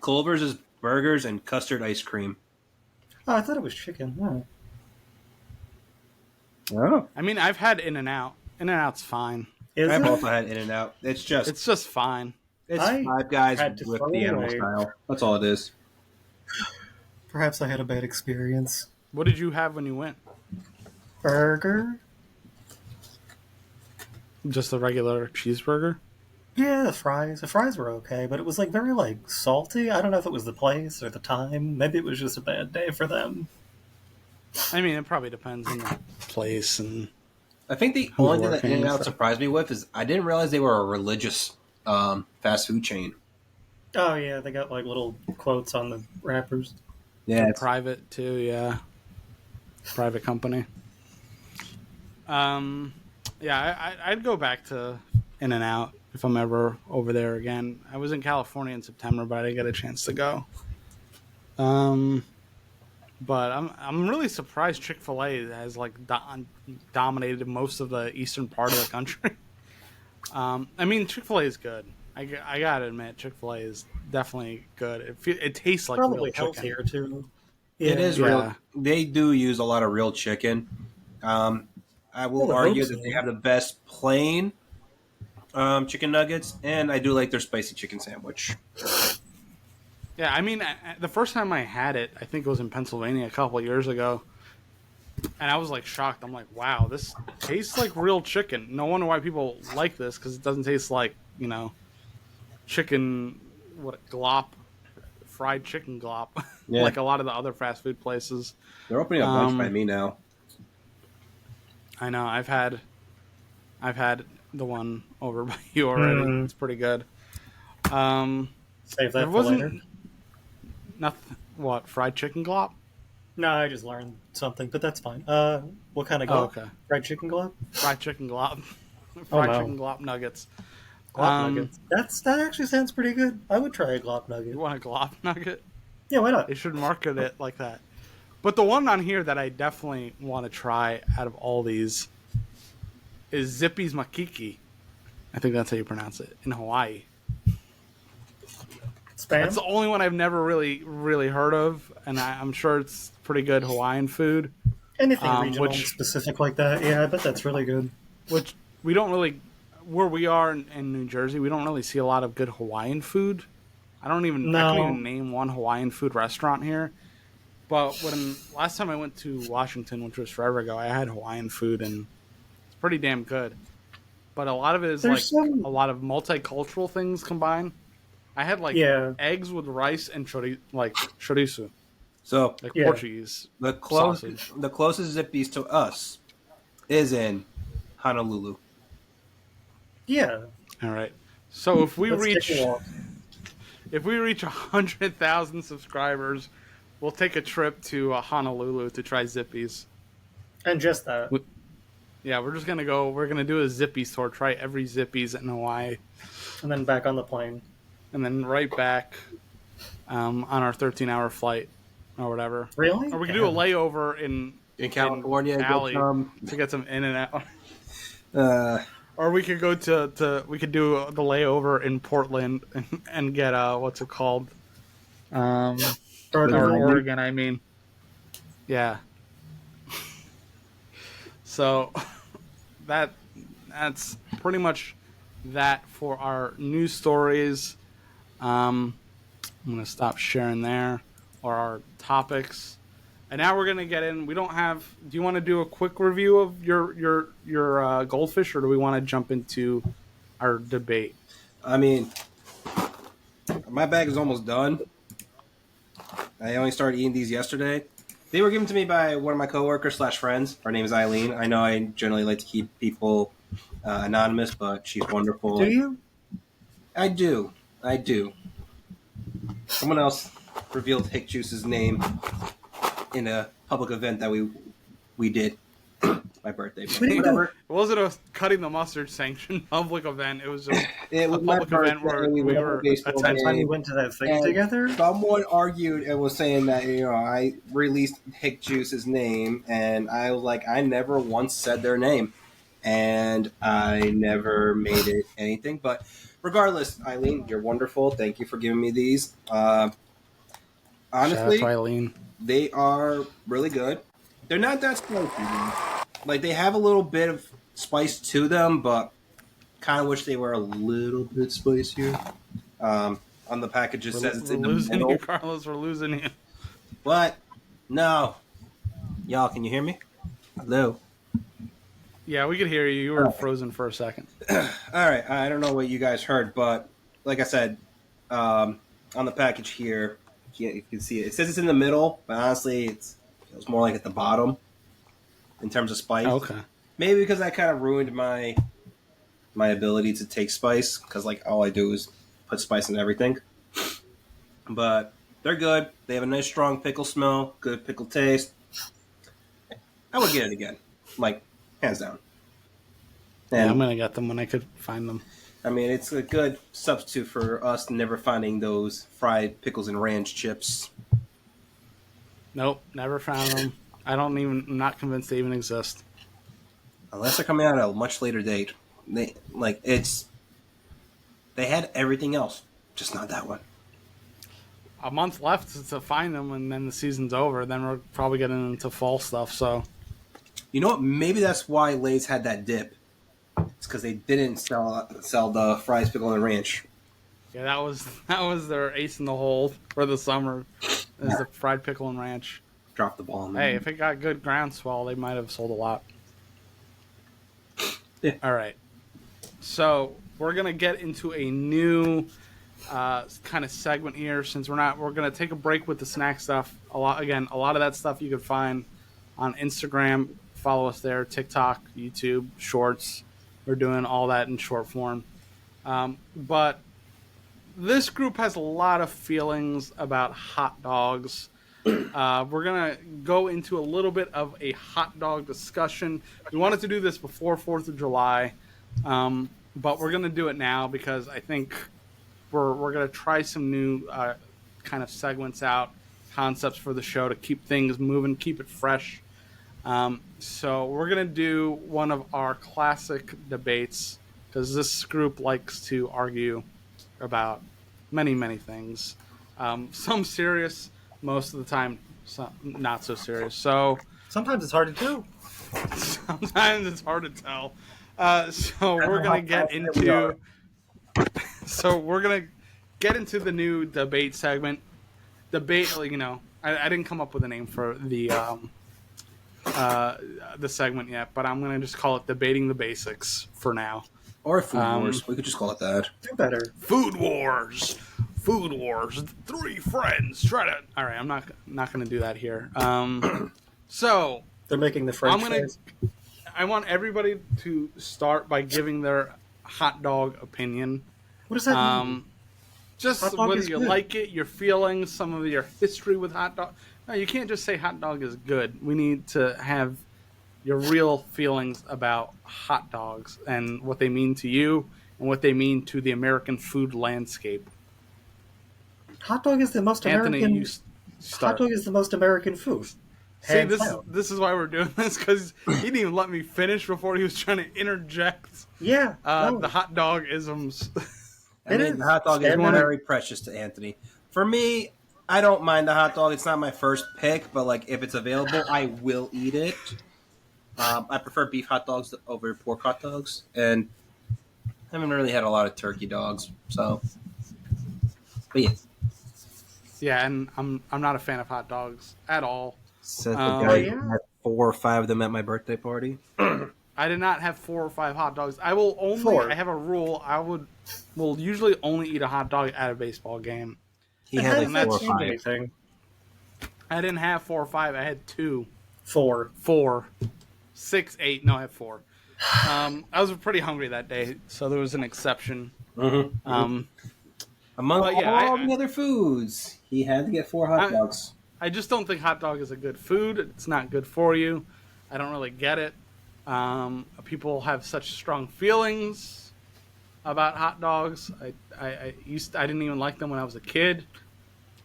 [SPEAKER 3] Culver's is burgers and custard ice cream.
[SPEAKER 2] Oh, I thought it was chicken.
[SPEAKER 3] Oh.
[SPEAKER 1] I mean, I've had In-N-Out. In-N-Out's fine.
[SPEAKER 3] I've also had In-N-Out. It's just
[SPEAKER 1] fine.
[SPEAKER 3] it's
[SPEAKER 2] I
[SPEAKER 3] Five Guys
[SPEAKER 2] had to
[SPEAKER 3] with
[SPEAKER 2] throw
[SPEAKER 3] the animal
[SPEAKER 2] away.
[SPEAKER 3] style. That's all it is.
[SPEAKER 2] Perhaps I had a bad experience.
[SPEAKER 1] What did you have when you went?
[SPEAKER 2] Burger?
[SPEAKER 1] Just a regular cheeseburger?
[SPEAKER 2] Yeah, the fries. The fries were okay, but it was like very like salty. I don't know if it was the place or the time. Maybe it was just a bad day for them.
[SPEAKER 1] I mean, it probably depends on the place and...
[SPEAKER 3] I think the
[SPEAKER 1] Who's
[SPEAKER 3] only thing that
[SPEAKER 1] working,
[SPEAKER 3] In-N-Out
[SPEAKER 1] so-
[SPEAKER 3] surprised me with is I didn't realize they were a religious fast food chain.
[SPEAKER 2] Oh yeah, they got like little quotes on the wrappers.
[SPEAKER 3] Yeah,
[SPEAKER 1] They're private too. Yeah, private company. Um, yeah, I'd go back to In and Out if I'm ever over there again. I was in California in September, but I didn't get a chance to go. Um, but I'm really surprised Chick-fil-A has like dominated most of the eastern part of the country. I mean, Chick-fil-A is good. I gotta admit, Chick-fil-A is definitely good. It tastes like
[SPEAKER 2] Probably
[SPEAKER 1] real chicken.
[SPEAKER 2] healthier too.
[SPEAKER 3] it is
[SPEAKER 1] Yeah.
[SPEAKER 3] real. They do use a lot of real chicken. I will argue that they have the best plain chicken nuggets, and I do like their spicy chicken sandwich.
[SPEAKER 1] Yeah, I mean, the first time I had it, I think it was in Pennsylvania a couple of years ago, and I was like shocked. I'm like, wow, this tastes like real chicken. No wonder why people like this, because it doesn't taste like, chicken, glop, fried chicken glop,
[SPEAKER 3] Yeah.
[SPEAKER 1] like a lot of the other fast food places.
[SPEAKER 3] They're opening a bunch by me now.
[SPEAKER 1] I know. I've had the one over by you already. It's pretty good.
[SPEAKER 2] Save that
[SPEAKER 1] There
[SPEAKER 2] for
[SPEAKER 1] wasn't
[SPEAKER 2] later.
[SPEAKER 1] nothing. What, fried chicken glop?
[SPEAKER 2] No, I just learned something, but that's fine. What kind of glop?
[SPEAKER 1] Oh, okay.
[SPEAKER 2] Fried chicken glop?
[SPEAKER 1] Fried chicken glop.
[SPEAKER 2] Oh,
[SPEAKER 1] Fried
[SPEAKER 2] no.
[SPEAKER 1] chicken glop nuggets.
[SPEAKER 2] Glop nuggets. That actually sounds pretty good. I would try a glop nugget.
[SPEAKER 1] You want a glop nugget?
[SPEAKER 2] Yeah, why not?
[SPEAKER 1] They should market it like that. But the one on here that I definitely want to try out of all these is Zippy's Makiki. I think that's how you pronounce it in Hawaii.
[SPEAKER 2] Spam?
[SPEAKER 1] That's the only one I've never really heard of, and I'm sure it's pretty good Hawaiian food.
[SPEAKER 2] Anything regional
[SPEAKER 1] which-
[SPEAKER 2] specific like that. Yeah, I bet that's really good.
[SPEAKER 1] Which we don't really, where we are in New Jersey, we don't really see a lot of good Hawaiian food. I can't even name one Hawaiian food restaurant here. But last time I went to Washington, which was forever ago, I had Hawaiian food, and it's pretty damn good. But a lot of it is a lot of multicultural things combined. I had eggs with rice and chorizo,
[SPEAKER 3] So
[SPEAKER 1] Portuguese
[SPEAKER 3] the
[SPEAKER 1] sausage.
[SPEAKER 3] closest Zippies to us is in Honolulu.
[SPEAKER 2] Yeah.
[SPEAKER 1] All right. So if we
[SPEAKER 2] Let's
[SPEAKER 1] reach
[SPEAKER 2] take a walk.
[SPEAKER 1] 100,000 subscribers, we'll take a trip to Honolulu to try Zippies.
[SPEAKER 2] And just that.
[SPEAKER 1] Yeah, we're just gonna go. We're gonna do a Zippies tour. Try every Zippies in Hawaii,
[SPEAKER 2] And then back on the plane.
[SPEAKER 1] and then right back on our 13-hour flight or whatever.
[SPEAKER 2] Really?
[SPEAKER 1] Or we could do a layover in
[SPEAKER 3] California,
[SPEAKER 1] Cali
[SPEAKER 3] go
[SPEAKER 1] to get some in and out.
[SPEAKER 3] Uh,
[SPEAKER 1] Or we could go we could do the layover in Portland and get what's it called? Or Oregon, I mean. Yeah. So that's pretty much that for our news stories. I'm gonna stop sharing there, or our topics. And now we're gonna get in. We don't have. Do you want to do a quick review of your goldfish, or do we want to jump into our debate?
[SPEAKER 3] I mean, my bag is almost done. I only started eating these yesterday. They were given to me by one of my coworkers / friends. Her name is Eileen. I know I generally like to keep people anonymous, but she's wonderful.
[SPEAKER 2] Do you?
[SPEAKER 3] I do. Someone else revealed Hick Juice's name in a public event that we did. My birthday.
[SPEAKER 1] It wasn't a cutting the mustard sanctioned public event. It was just
[SPEAKER 3] It was
[SPEAKER 1] a public event where we were attending.
[SPEAKER 2] Time we went to that thing together?
[SPEAKER 3] Someone argued and was saying that I released Hick Juice's name, and I was like, I never once said their name, and I never made it anything. But regardless, Eileen, you're wonderful. Thank you for giving me these. Honestly,
[SPEAKER 1] Shout out to Eileen.
[SPEAKER 3] They are really good. They're not that spicy. Like, they have a little bit of spice to them, but kind of wish they were a little bit spicier. On the package, it says it's in the middle.
[SPEAKER 1] You, Carlos. We're losing you.
[SPEAKER 3] But, no. Y'all, can you hear me? Hello?
[SPEAKER 1] Yeah, we could hear you. You were frozen for a second.
[SPEAKER 3] All right. I don't know what you guys heard, but like I said, on the package here, you can see it. It says it's in the middle, but honestly, it feels more like at the bottom in terms of spice.
[SPEAKER 1] Okay.
[SPEAKER 3] Maybe because I kind of ruined my ability to take spice, because like all I do is put spice in everything. but they're good. They have a nice strong pickle smell, good pickle taste. I would get it again, like hands down.
[SPEAKER 1] Yeah,
[SPEAKER 3] And
[SPEAKER 1] I'm gonna get them when I could find them.
[SPEAKER 3] I mean, it's a good substitute for us never finding those fried pickles and ranch chips.
[SPEAKER 1] Nope, never found them. I'm not convinced they even exist.
[SPEAKER 3] Unless they're coming out at a much later date. They had everything else, just not that one.
[SPEAKER 1] A month left to find them, and then the season's over. Then we're probably getting into fall stuff. So,
[SPEAKER 3] You know what? Maybe that's why Lay's had that dip. It's because they didn't sell the fries, pickle, and ranch.
[SPEAKER 1] yeah, that was their ace in the hole for the summer. Is the fried pickle and ranch.
[SPEAKER 3] Drop the ball.
[SPEAKER 1] Hey, if it got good groundswell, they might have sold a lot.
[SPEAKER 3] Yeah.
[SPEAKER 1] All right. So we're gonna get into a new kind of segment here. Since we're gonna take a break with the snack stuff. A lot of that stuff you can find on Instagram. Follow us there, TikTok, YouTube, Shorts. We're doing all that in short form. But this group has a lot of feelings about hot dogs. We're going to go into a little bit of a hot dog discussion. We wanted to do this before 4th of July, but we're going to do it now because I think we're going to try some new kind of segments out, concepts for the show to keep things moving, keep it fresh. So we're going to do one of our classic debates because this group likes to argue about many, many things. Some serious, most of the time some not so serious. So
[SPEAKER 2] Sometimes it's hard to do.
[SPEAKER 1] sometimes it's hard to tell. So we're going to get into the new debate segment. Debate, I didn't come up with a name for the segment yet, but I'm gonna just call it Debating the Basics for now.
[SPEAKER 3] Or Food Wars. We could just call it that.
[SPEAKER 2] Do better.
[SPEAKER 1] Food Wars. Three friends try to. All right, I'm not gonna do that here. So
[SPEAKER 2] They're making the French fries.
[SPEAKER 1] I want everybody to start by giving their hot dog opinion.
[SPEAKER 2] What does that mean?
[SPEAKER 1] Just
[SPEAKER 2] Hot dog
[SPEAKER 1] whether
[SPEAKER 2] is
[SPEAKER 1] you
[SPEAKER 2] good.
[SPEAKER 1] like it, your feelings, some of your history with hot dog. No, you can't just say hot dog is good. We need to have your real feelings about hot dogs and what they mean to you and what they mean to the American food landscape.
[SPEAKER 2] Hot dog is the most
[SPEAKER 1] Anthony,
[SPEAKER 2] American.
[SPEAKER 1] you start.
[SPEAKER 2] Hot dog is the most American food.
[SPEAKER 1] See,
[SPEAKER 2] Hands
[SPEAKER 1] this
[SPEAKER 2] down.
[SPEAKER 1] this is why we're doing this because he didn't even let me finish before he was trying to interject
[SPEAKER 2] Yeah. no.
[SPEAKER 1] the hot dog isms.
[SPEAKER 3] I mean, the hot dog is very precious to Anthony. For me, I don't mind the hot dog. It's not my first pick, but like if it's available, I will eat it. I prefer beef hot dogs over pork hot dogs, and I haven't really had a lot of turkey dogs. So, but yeah,
[SPEAKER 1] Yeah, and I'm not a fan of hot dogs at all.
[SPEAKER 3] said the
[SPEAKER 1] guy
[SPEAKER 3] who had 4 or 5 of them at my birthday party.
[SPEAKER 1] I did not have 4 or 5 hot dogs. I will only.
[SPEAKER 2] 4.
[SPEAKER 1] I have a rule. Will usually only eat a hot dog at a baseball game.
[SPEAKER 3] He had
[SPEAKER 1] And
[SPEAKER 3] like 4
[SPEAKER 1] that's
[SPEAKER 3] or 5.
[SPEAKER 2] anything.
[SPEAKER 1] I didn't have 4 or 5. I had 2,
[SPEAKER 2] 4.
[SPEAKER 1] 4, 6, 8. No, I had 4. I was pretty hungry that day, so there was an exception.
[SPEAKER 3] Among
[SPEAKER 1] But yeah,
[SPEAKER 3] all the other foods, he had to get 4 hot dogs.
[SPEAKER 1] I just don't think hot dog is a good food. It's not good for you. I don't really get it. People have such strong feelings about hot dogs. I didn't even like them when I was a kid.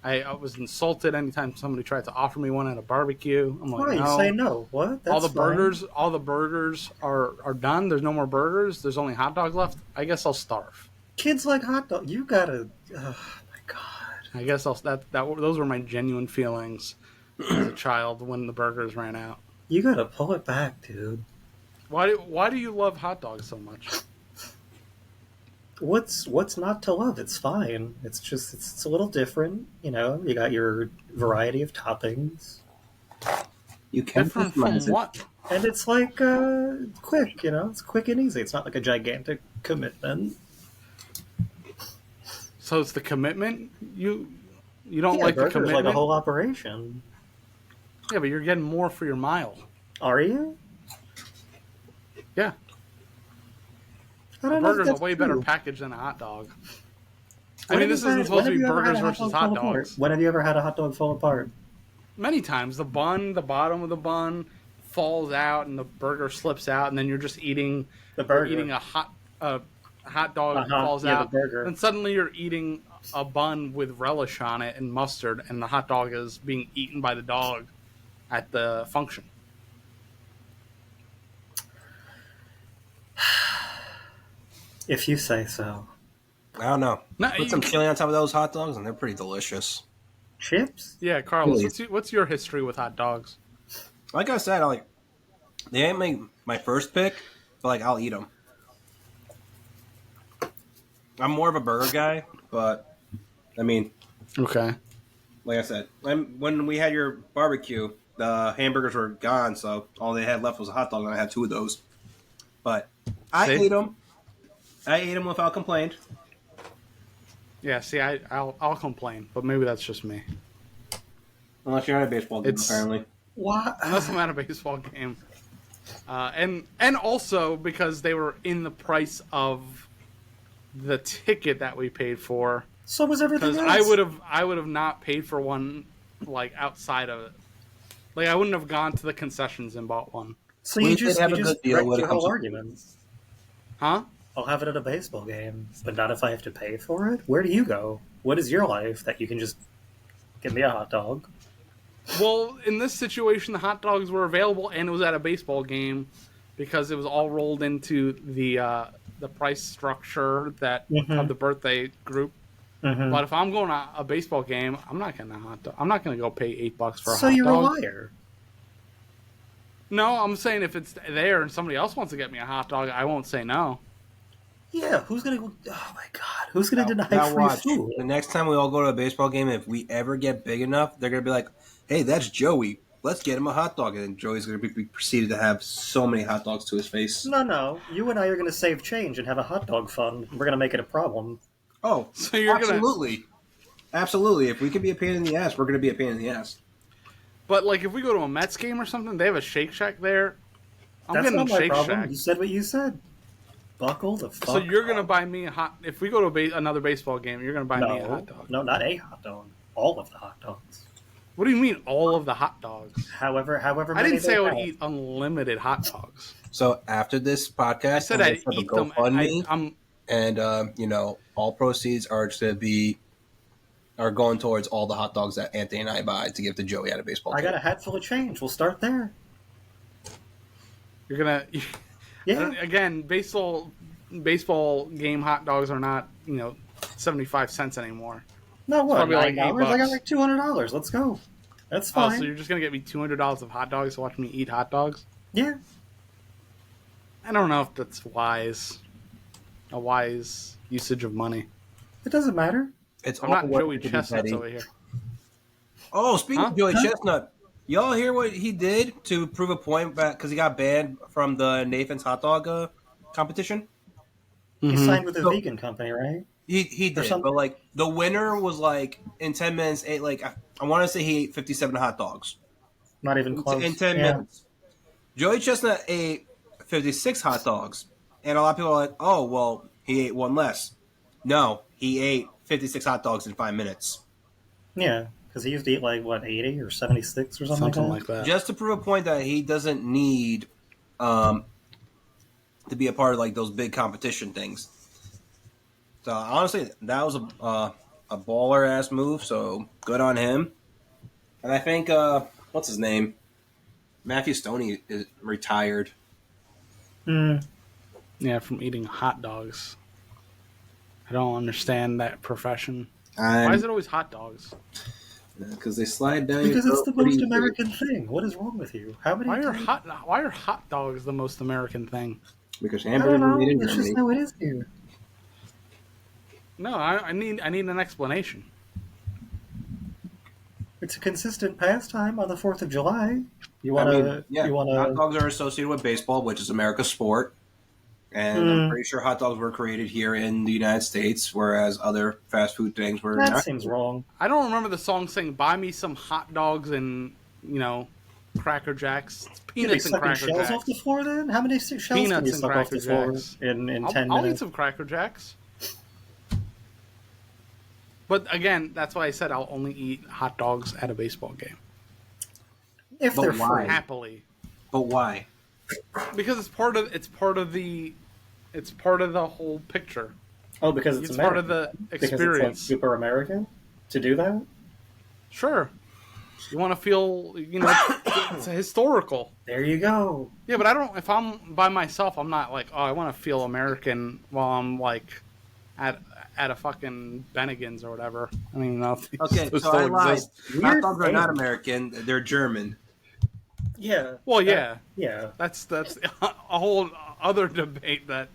[SPEAKER 1] I was insulted anytime somebody tried to offer me one at a barbecue. I'm like,
[SPEAKER 2] Why?
[SPEAKER 1] no.
[SPEAKER 2] You say no. What? That's
[SPEAKER 1] all the
[SPEAKER 2] fine.
[SPEAKER 1] burgers are done. There's no more burgers. There's only hot dogs left. I guess I'll starve.
[SPEAKER 2] Kids like hot dog. You gotta. Oh my god.
[SPEAKER 1] I guess those were my genuine feelings as a child when the burgers ran out.
[SPEAKER 2] You gotta pull it back, dude.
[SPEAKER 1] Why do you love hot dogs so much?
[SPEAKER 2] What's not to love? It's fine. It's just it's a little different. You know, you got your variety of toppings,
[SPEAKER 3] You can
[SPEAKER 1] Different from
[SPEAKER 3] customize it.
[SPEAKER 1] what?
[SPEAKER 2] and it's like quick. You know, it's quick and easy. It's not like a gigantic commitment.
[SPEAKER 1] So it's the commitment. You don't
[SPEAKER 2] Yeah,
[SPEAKER 1] like the
[SPEAKER 2] burger's
[SPEAKER 1] commitment.
[SPEAKER 2] like a whole operation.
[SPEAKER 1] Yeah, but you're getting more for your mile.
[SPEAKER 2] Are you?
[SPEAKER 1] Yeah,
[SPEAKER 2] I
[SPEAKER 1] a
[SPEAKER 2] don't know if
[SPEAKER 1] burger's a
[SPEAKER 2] that's
[SPEAKER 1] way better
[SPEAKER 2] true.
[SPEAKER 1] package than a hot dog. I mean, this isn't supposed to be burgers versus hot dogs.
[SPEAKER 2] When have you ever had a hot dog fall apart?
[SPEAKER 1] Many times. The bottom of the bun falls out and the burger slips out, and then you're just eating a hot dog falls out.
[SPEAKER 2] The burger.
[SPEAKER 1] And suddenly you're eating a bun with relish on it and mustard, and the hot dog is being eaten by the dog at the function.
[SPEAKER 2] If you say so.
[SPEAKER 3] I don't know.
[SPEAKER 1] No,
[SPEAKER 3] Put some chili on top of those hot dogs, and they're pretty delicious.
[SPEAKER 2] Chips?
[SPEAKER 1] Yeah, Carlos, what's your history with hot dogs?
[SPEAKER 3] Like I said, they ain't my first pick, but like I'll eat them. I'm more of a burger guy, but I mean,
[SPEAKER 1] okay.
[SPEAKER 3] Like I said, when we had your barbecue, the hamburgers were gone, so all they had left was a hot dog, and I had 2 of those. But I ate them. I ate them without complaint.
[SPEAKER 1] Yeah, see, I'll complain, but maybe that's just me.
[SPEAKER 3] Unless you're at a baseball game, apparently.
[SPEAKER 2] What?
[SPEAKER 1] Unless I'm at a baseball game. And also because they were in the price of the ticket that we paid for.
[SPEAKER 2] So was everything else.
[SPEAKER 1] Because I would have not paid for one like outside of it. Like I wouldn't have gone to the concessions and bought one.
[SPEAKER 2] So you just have a good deal with your whole argument.
[SPEAKER 1] Huh?
[SPEAKER 2] I'll have it at a baseball game, but not if I have to pay for it? Where do you go? What is your life that you can just give me a hot dog?
[SPEAKER 1] Well, in this situation, the hot dogs were available, and it was at a baseball game because it was all rolled into the price structure of the birthday group. Mm-hmm. But if I'm going to a baseball game, I'm not getting a hot dog. I'm not going to go pay $8 for a hot dog.
[SPEAKER 2] So you're a liar.
[SPEAKER 1] No, I'm saying if it's there and somebody else wants to get me a hot dog, I won't say no.
[SPEAKER 2] Yeah, who's gonna? Oh my God, who's gonna deny free food?
[SPEAKER 3] The next time we all go to a baseball game, if we ever get big enough, they're gonna be like, "Hey, that's Joey. Let's get him a hot dog." And Joey's gonna be proceeded to have so many hot dogs to his face.
[SPEAKER 2] No, you and I are gonna save change and have a hot dog fund. We're gonna make it a problem.
[SPEAKER 3] Oh, so you're absolutely. If we can be a pain in the ass, we're gonna be a pain in the ass.
[SPEAKER 1] But like, if we go to a Mets game or something, they have a Shake Shack there.
[SPEAKER 2] That's getting not my Shake problem. Shack. You said what you said. Buckle the fuck.
[SPEAKER 1] So you're gonna buy me a hot? If we go to another baseball game, you're gonna buy me a hot dog.
[SPEAKER 2] No, not a hot dog. All of the hot dogs.
[SPEAKER 1] What do you mean, all of the hot dogs?
[SPEAKER 2] However.
[SPEAKER 1] I didn't say I would eat unlimited hot dogs.
[SPEAKER 3] So after this podcast,
[SPEAKER 1] I said I'd eat them.
[SPEAKER 3] And all proceeds are going towards all the hot dogs that Anthony and I buy to give to Joey at a baseball game.
[SPEAKER 2] I got a hat full of change. We'll start there.
[SPEAKER 1] You're gonna. Yeah. Again, baseball game hot dogs are not 75 cents anymore.
[SPEAKER 2] No, what? Probably like $8. I got like $200. Let's go. That's fine.
[SPEAKER 1] Oh, so you're just gonna get me $200 of hot dogs to watch me eat hot dogs?
[SPEAKER 2] Yeah.
[SPEAKER 1] I don't know if that's wise. A wise usage of money.
[SPEAKER 2] It doesn't matter.
[SPEAKER 1] I'm not Joey Chestnut over here.
[SPEAKER 3] Oh, speaking of Joey Chestnut. Y'all hear what he did to prove a point back because he got banned from the Nathan's hot dog competition?
[SPEAKER 2] He signed with a vegan company, right?
[SPEAKER 3] He did, but like the winner was like in 10 minutes ate like I want to say he ate 57 hot dogs.
[SPEAKER 2] Not even close.
[SPEAKER 3] In 10 minutes. Joey Chestnut ate 56 hot dogs, and a lot of people are like, "Oh, well, he ate one less." No, he ate 56 hot dogs in 5 minutes.
[SPEAKER 2] Yeah. Because he used to eat like, 80 or 76 or something
[SPEAKER 1] like that.
[SPEAKER 3] Just to prove a point that he doesn't need to be a part of like those big competition things. So honestly, that was a baller ass move. So good on him. And I think what's his name? Matthew Stoney is retired.
[SPEAKER 1] Yeah, from eating hot dogs. I don't understand that profession. Why is it always hot dogs?
[SPEAKER 3] Because they slide down.
[SPEAKER 2] Because it's the most American thing. What is wrong with you?
[SPEAKER 1] Why are hot dogs the most American thing?
[SPEAKER 3] Because hamburgers are made in Germany.
[SPEAKER 2] It's just how it is here.
[SPEAKER 1] No, I need an explanation.
[SPEAKER 2] It's a consistent pastime on the 4th of July.
[SPEAKER 3] Hot dogs are associated with baseball, which is America's sport. And I'm pretty sure hot dogs were created here in the United States, whereas other fast food things were not.
[SPEAKER 2] That seems wrong.
[SPEAKER 1] I don't remember the song saying, "Buy me some hot dogs and Cracker Jacks." It's peanuts and Cracker
[SPEAKER 2] shells
[SPEAKER 1] Jacks.
[SPEAKER 2] Off the floor, then? How many shells can you suck off the floor in 10 minutes?
[SPEAKER 1] I'll eat some Cracker Jacks. But again, that's why I said I'll only eat hot dogs at a baseball game.
[SPEAKER 2] If
[SPEAKER 3] But
[SPEAKER 2] they're
[SPEAKER 3] why?
[SPEAKER 2] free.
[SPEAKER 1] Happily.
[SPEAKER 3] But why?
[SPEAKER 1] Because it's part of the whole picture.
[SPEAKER 2] Oh, because it's
[SPEAKER 1] It's
[SPEAKER 2] American.
[SPEAKER 1] part of the
[SPEAKER 2] Because it's like
[SPEAKER 1] experience.
[SPEAKER 2] super American to do that.
[SPEAKER 1] Sure. You want to feel, it's historical.
[SPEAKER 2] There you go.
[SPEAKER 1] Yeah, but I don't. If I'm by myself, I'm not like, oh, I want to feel American while I'm like at a fucking Bennigan's or whatever. I don't even know if these
[SPEAKER 3] Okay,
[SPEAKER 1] those
[SPEAKER 3] so
[SPEAKER 1] still
[SPEAKER 3] I lied.
[SPEAKER 1] exist.
[SPEAKER 3] Hot
[SPEAKER 2] Weird
[SPEAKER 3] dogs are not
[SPEAKER 2] thing.
[SPEAKER 3] American; they're German.
[SPEAKER 2] Yeah.
[SPEAKER 1] Well, yeah,
[SPEAKER 2] Yeah.
[SPEAKER 1] that's a whole other debate. That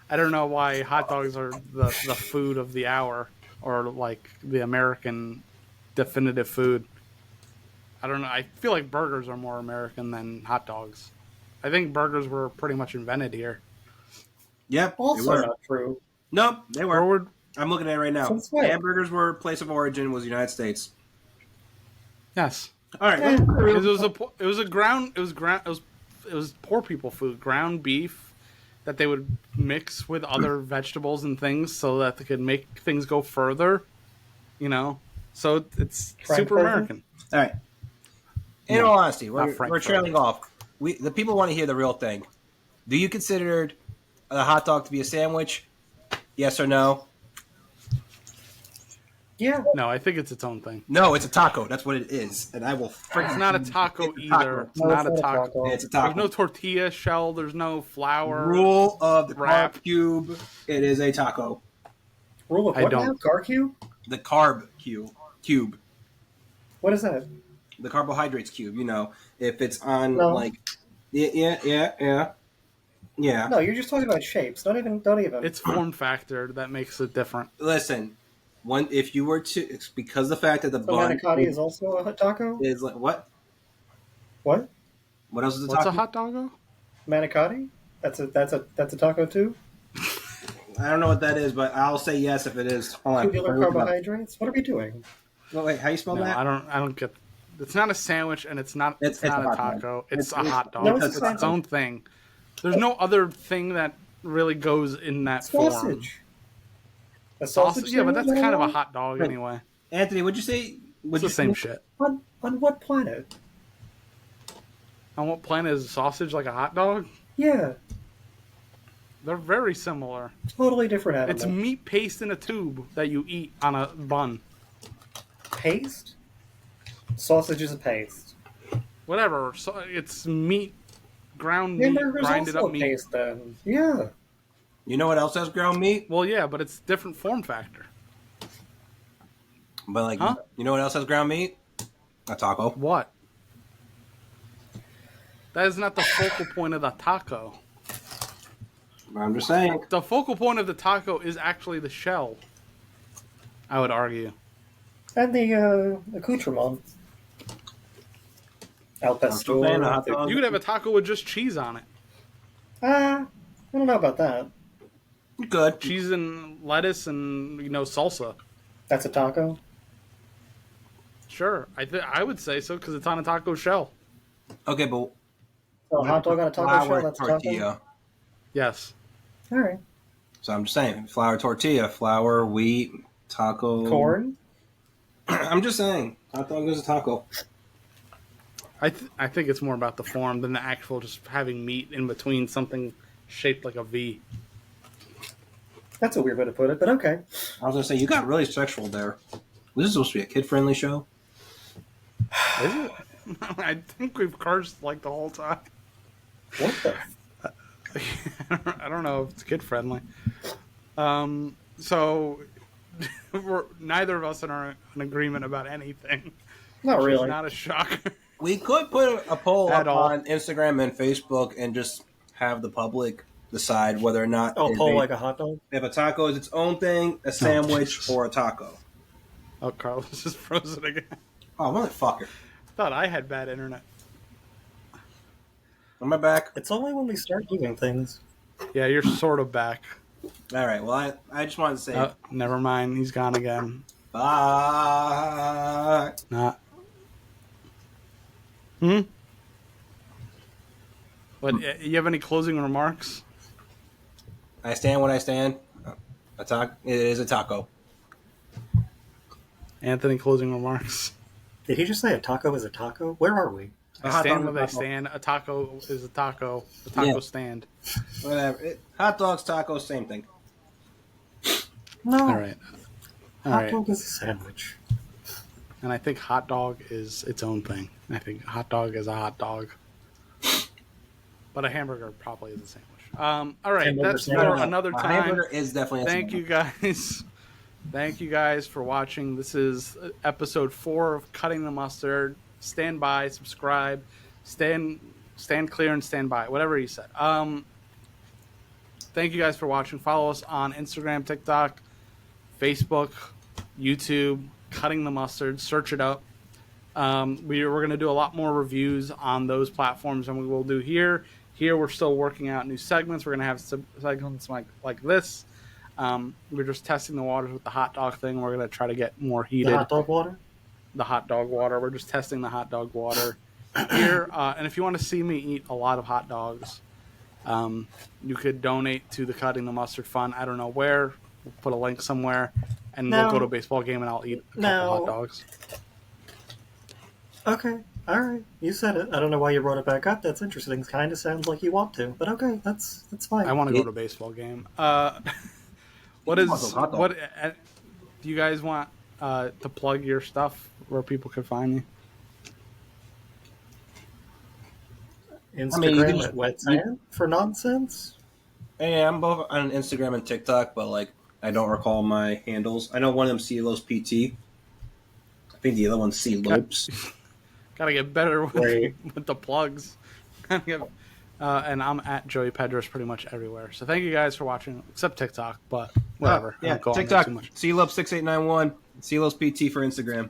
[SPEAKER 1] I don't know why hot dogs are the food of the hour or like the American definitive food. I don't know. I feel like burgers are more American than hot dogs. I think burgers were pretty much invented here.
[SPEAKER 3] Yep, they
[SPEAKER 2] Also
[SPEAKER 3] were.
[SPEAKER 2] not true.
[SPEAKER 3] Nope, they were.
[SPEAKER 1] Forward,
[SPEAKER 3] I'm looking at it right now.
[SPEAKER 2] Since when?
[SPEAKER 3] Hamburgers were place of origin was the United States.
[SPEAKER 1] yes.
[SPEAKER 3] All right,
[SPEAKER 2] Yeah.
[SPEAKER 1] Because it was poor people food, ground beef that they would mix with other vegetables and things so that they could make things go further. So it's
[SPEAKER 2] Frank
[SPEAKER 1] super
[SPEAKER 2] burger?
[SPEAKER 1] American.
[SPEAKER 3] all right. In
[SPEAKER 1] No,
[SPEAKER 3] all honesty,
[SPEAKER 1] not
[SPEAKER 3] we're
[SPEAKER 1] Frankfurt.
[SPEAKER 3] trailing off. The people want to hear the real thing. Do you consider a hot dog to be a sandwich? Yes or no?
[SPEAKER 2] Yeah.
[SPEAKER 1] No, I think it's its own thing.
[SPEAKER 3] No, it's a taco. That's what it is, and I will freaking.
[SPEAKER 1] It's not a taco
[SPEAKER 3] It's a
[SPEAKER 1] either.
[SPEAKER 3] taco.
[SPEAKER 1] It's
[SPEAKER 2] No,
[SPEAKER 1] not a taco.
[SPEAKER 3] It's a taco.
[SPEAKER 1] There's no tortilla shell. There's no flour.
[SPEAKER 3] Rule of the
[SPEAKER 1] wrap.
[SPEAKER 3] carb cube. It is a taco.
[SPEAKER 2] Rule of
[SPEAKER 1] I
[SPEAKER 2] what
[SPEAKER 1] don't.
[SPEAKER 2] now? Garq?
[SPEAKER 3] The carb cube.
[SPEAKER 2] What is that?
[SPEAKER 3] The carbohydrates cube. If it's on
[SPEAKER 2] No.
[SPEAKER 3] like, yeah.
[SPEAKER 2] No, you're just talking about shapes. Don't even.
[SPEAKER 1] It's form factor that makes it different.
[SPEAKER 3] Listen, if you were to, it's because the fact that the
[SPEAKER 2] So
[SPEAKER 3] bun
[SPEAKER 2] manicotti is also a taco?
[SPEAKER 3] is like what?
[SPEAKER 2] What?
[SPEAKER 3] What else is the
[SPEAKER 1] What's
[SPEAKER 3] taco?
[SPEAKER 1] a hot doggo?
[SPEAKER 2] Manicotti? That's a taco too?
[SPEAKER 3] I don't know what that is, but I'll say yes if it is. Hold on.
[SPEAKER 2] Tubular
[SPEAKER 3] Let me look it up.
[SPEAKER 2] carbohydrates? What are we doing?
[SPEAKER 3] Oh, wait, how you spell
[SPEAKER 1] No,
[SPEAKER 3] that?
[SPEAKER 1] I don't get. It's not a sandwich, and it's not. It's,
[SPEAKER 3] It's
[SPEAKER 1] not
[SPEAKER 3] a
[SPEAKER 1] a
[SPEAKER 3] hot dog.
[SPEAKER 1] taco. It's a
[SPEAKER 3] It's-
[SPEAKER 1] hot dog.
[SPEAKER 2] No,
[SPEAKER 1] it's
[SPEAKER 2] it's
[SPEAKER 1] its
[SPEAKER 2] a
[SPEAKER 1] own thing. There's no other thing that really goes in that form.
[SPEAKER 2] Sausage. A
[SPEAKER 1] Sausage. Yeah, but that's
[SPEAKER 2] sandwich?
[SPEAKER 1] kind of a hot dog anyway.
[SPEAKER 3] Anthony, would you say?
[SPEAKER 1] It's
[SPEAKER 3] Would
[SPEAKER 1] the
[SPEAKER 3] you
[SPEAKER 1] same
[SPEAKER 3] say-
[SPEAKER 1] shit.
[SPEAKER 2] On what planet?
[SPEAKER 1] On what planet is a sausage like a hot dog?
[SPEAKER 2] Yeah,
[SPEAKER 1] They're very similar.
[SPEAKER 2] totally different animal.
[SPEAKER 1] It's meat paste in a tube that you eat on a bun.
[SPEAKER 2] Paste? Sausage is a paste.
[SPEAKER 1] Whatever. So it's meat, ground meat,
[SPEAKER 2] Hamburger's
[SPEAKER 1] grinded
[SPEAKER 2] also
[SPEAKER 1] up
[SPEAKER 2] a
[SPEAKER 1] meat.
[SPEAKER 2] paste then. Yeah.
[SPEAKER 3] You know what else has ground meat?
[SPEAKER 1] Well, yeah, but it's different form factor.
[SPEAKER 3] But like,
[SPEAKER 1] Huh?
[SPEAKER 3] you know what else has ground meat? A taco.
[SPEAKER 1] What? That is not the focal point of the taco.
[SPEAKER 3] I'm just saying.
[SPEAKER 1] The focal point of the taco is actually the shell. I would argue.
[SPEAKER 2] And the accoutrement. Al pastor.
[SPEAKER 3] saying, a hot dog.
[SPEAKER 1] You could have a taco with just cheese on it.
[SPEAKER 2] I don't know about that.
[SPEAKER 3] Good.
[SPEAKER 1] Cheese and lettuce and salsa.
[SPEAKER 2] That's a taco?
[SPEAKER 1] Sure, I would say so because it's on a taco shell.
[SPEAKER 3] Okay, but
[SPEAKER 2] So a hot dog on a taco
[SPEAKER 3] flour
[SPEAKER 2] shell, that's a taco?
[SPEAKER 3] tortilla.
[SPEAKER 1] Yes.
[SPEAKER 2] Alright.
[SPEAKER 3] So I'm just saying, flour tortilla, flour, wheat, taco,
[SPEAKER 2] Corn?
[SPEAKER 3] I'm just saying, hot dog is a taco.
[SPEAKER 1] I think it's more about the form than the actual just having meat in between something shaped like a V.
[SPEAKER 2] That's a weird way to put it, but okay.
[SPEAKER 3] I was gonna say you got really sexual there. This is supposed to be a kid-friendly show.
[SPEAKER 1] Is it? I think we've cursed like the whole time.
[SPEAKER 2] What the?
[SPEAKER 1] I don't know if it's kid friendly. So neither of us are in agreement about anything.
[SPEAKER 2] Not
[SPEAKER 1] Which is
[SPEAKER 2] really.
[SPEAKER 1] not a shocker.
[SPEAKER 3] We could put a poll
[SPEAKER 1] At
[SPEAKER 3] up
[SPEAKER 1] all.
[SPEAKER 3] on Instagram and Facebook and just have the public decide whether or not
[SPEAKER 2] Oh,
[SPEAKER 3] it'd
[SPEAKER 2] pull
[SPEAKER 3] be-
[SPEAKER 2] like a hot dog?
[SPEAKER 3] if a taco is its own thing, a sandwich, or a taco.
[SPEAKER 1] Oh, Carlos is frozen again.
[SPEAKER 3] Oh, motherfucker.
[SPEAKER 1] Thought I had bad internet.
[SPEAKER 3] Am I back?
[SPEAKER 2] It's only when we start doing things.
[SPEAKER 1] Yeah, you're sort of back.
[SPEAKER 3] All right. Well, I just wanted to say
[SPEAKER 1] Oh, never mind. He's gone again.
[SPEAKER 3] bye.
[SPEAKER 1] Not. But you have any closing remarks?
[SPEAKER 3] I stand when I stand. It is a taco.
[SPEAKER 1] Anthony, closing remarks.
[SPEAKER 2] Did he just say a taco is a taco? Where are we?
[SPEAKER 1] I stand where they stand. A taco is a taco. A taco stand.
[SPEAKER 3] Whatever. Hot dogs, tacos, same thing.
[SPEAKER 2] No.
[SPEAKER 1] All right.
[SPEAKER 2] Hot dog is a sandwich.
[SPEAKER 1] And I think hot dog is its own thing. I think hot dog is a hot dog. But a hamburger probably is a sandwich. All right. That's for another time.
[SPEAKER 3] A hamburger is definitely a
[SPEAKER 1] sandwich. Thank you guys. Thank you guys for watching. This is episode 4 of Cutting the Mustard. Stand by, subscribe, stand clear and stand by. Whatever he said. Thank you guys for watching. Follow us on Instagram, TikTok, Facebook, YouTube, Cutting the Mustard. Search it up. We're going to do a lot more reviews on those platforms than we will do here. Here we're still working out new segments. We're going to have segments like this. We're just testing the waters with the hot dog thing. We're going to try to get more heated.
[SPEAKER 2] The hot dog water?
[SPEAKER 1] The hot dog water. We're just testing the hot dog water here. And if you want to see me eat a lot of hot dogs, you could donate to the Cutting the Mustard Fund. I don't know where. We'll put a link somewhere. And we'll go to a baseball game and I'll eat a couple hot dogs.
[SPEAKER 2] Okay. All right. You said it. I don't know why you brought it back up. That's interesting. It kind of sounds like you want to. But okay, that's fine.
[SPEAKER 1] I want to go to a baseball game. Do you guys want to plug your stuff where people can find you?
[SPEAKER 2] Instagram at Wet Sand for nonsense?
[SPEAKER 3] Yeah, I'm both on Instagram and TikTok, but I don't recall my handles. I know one of them CeeLopes PT. I think the other one's CeeLopes.
[SPEAKER 1] Gotta get better with the plugs. And I'm at Joey Pedros pretty much everywhere. So thank you guys for watching, except TikTok, but whatever.
[SPEAKER 3] Yeah, TikTok, CeeLopes6891, CeeLopes PT for Instagram.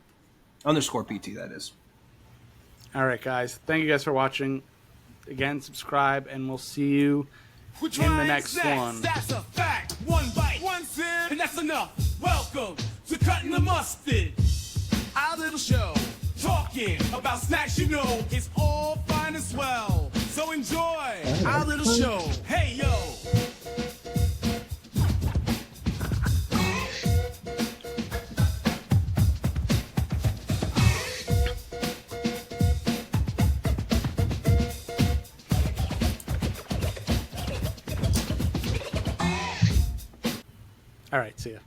[SPEAKER 3] _PT, that is.
[SPEAKER 1] All right, guys. Thank you guys for watching. Again, subscribe, and we'll see you in the next one.
[SPEAKER 4] That's a fact. One bite, one sip, and that's enough. Welcome to Cutting the Mustard, our little show. Talking about snacks, you know, it's all fine and swell. So enjoy our little show. Hey, yo.
[SPEAKER 1] All right, see ya.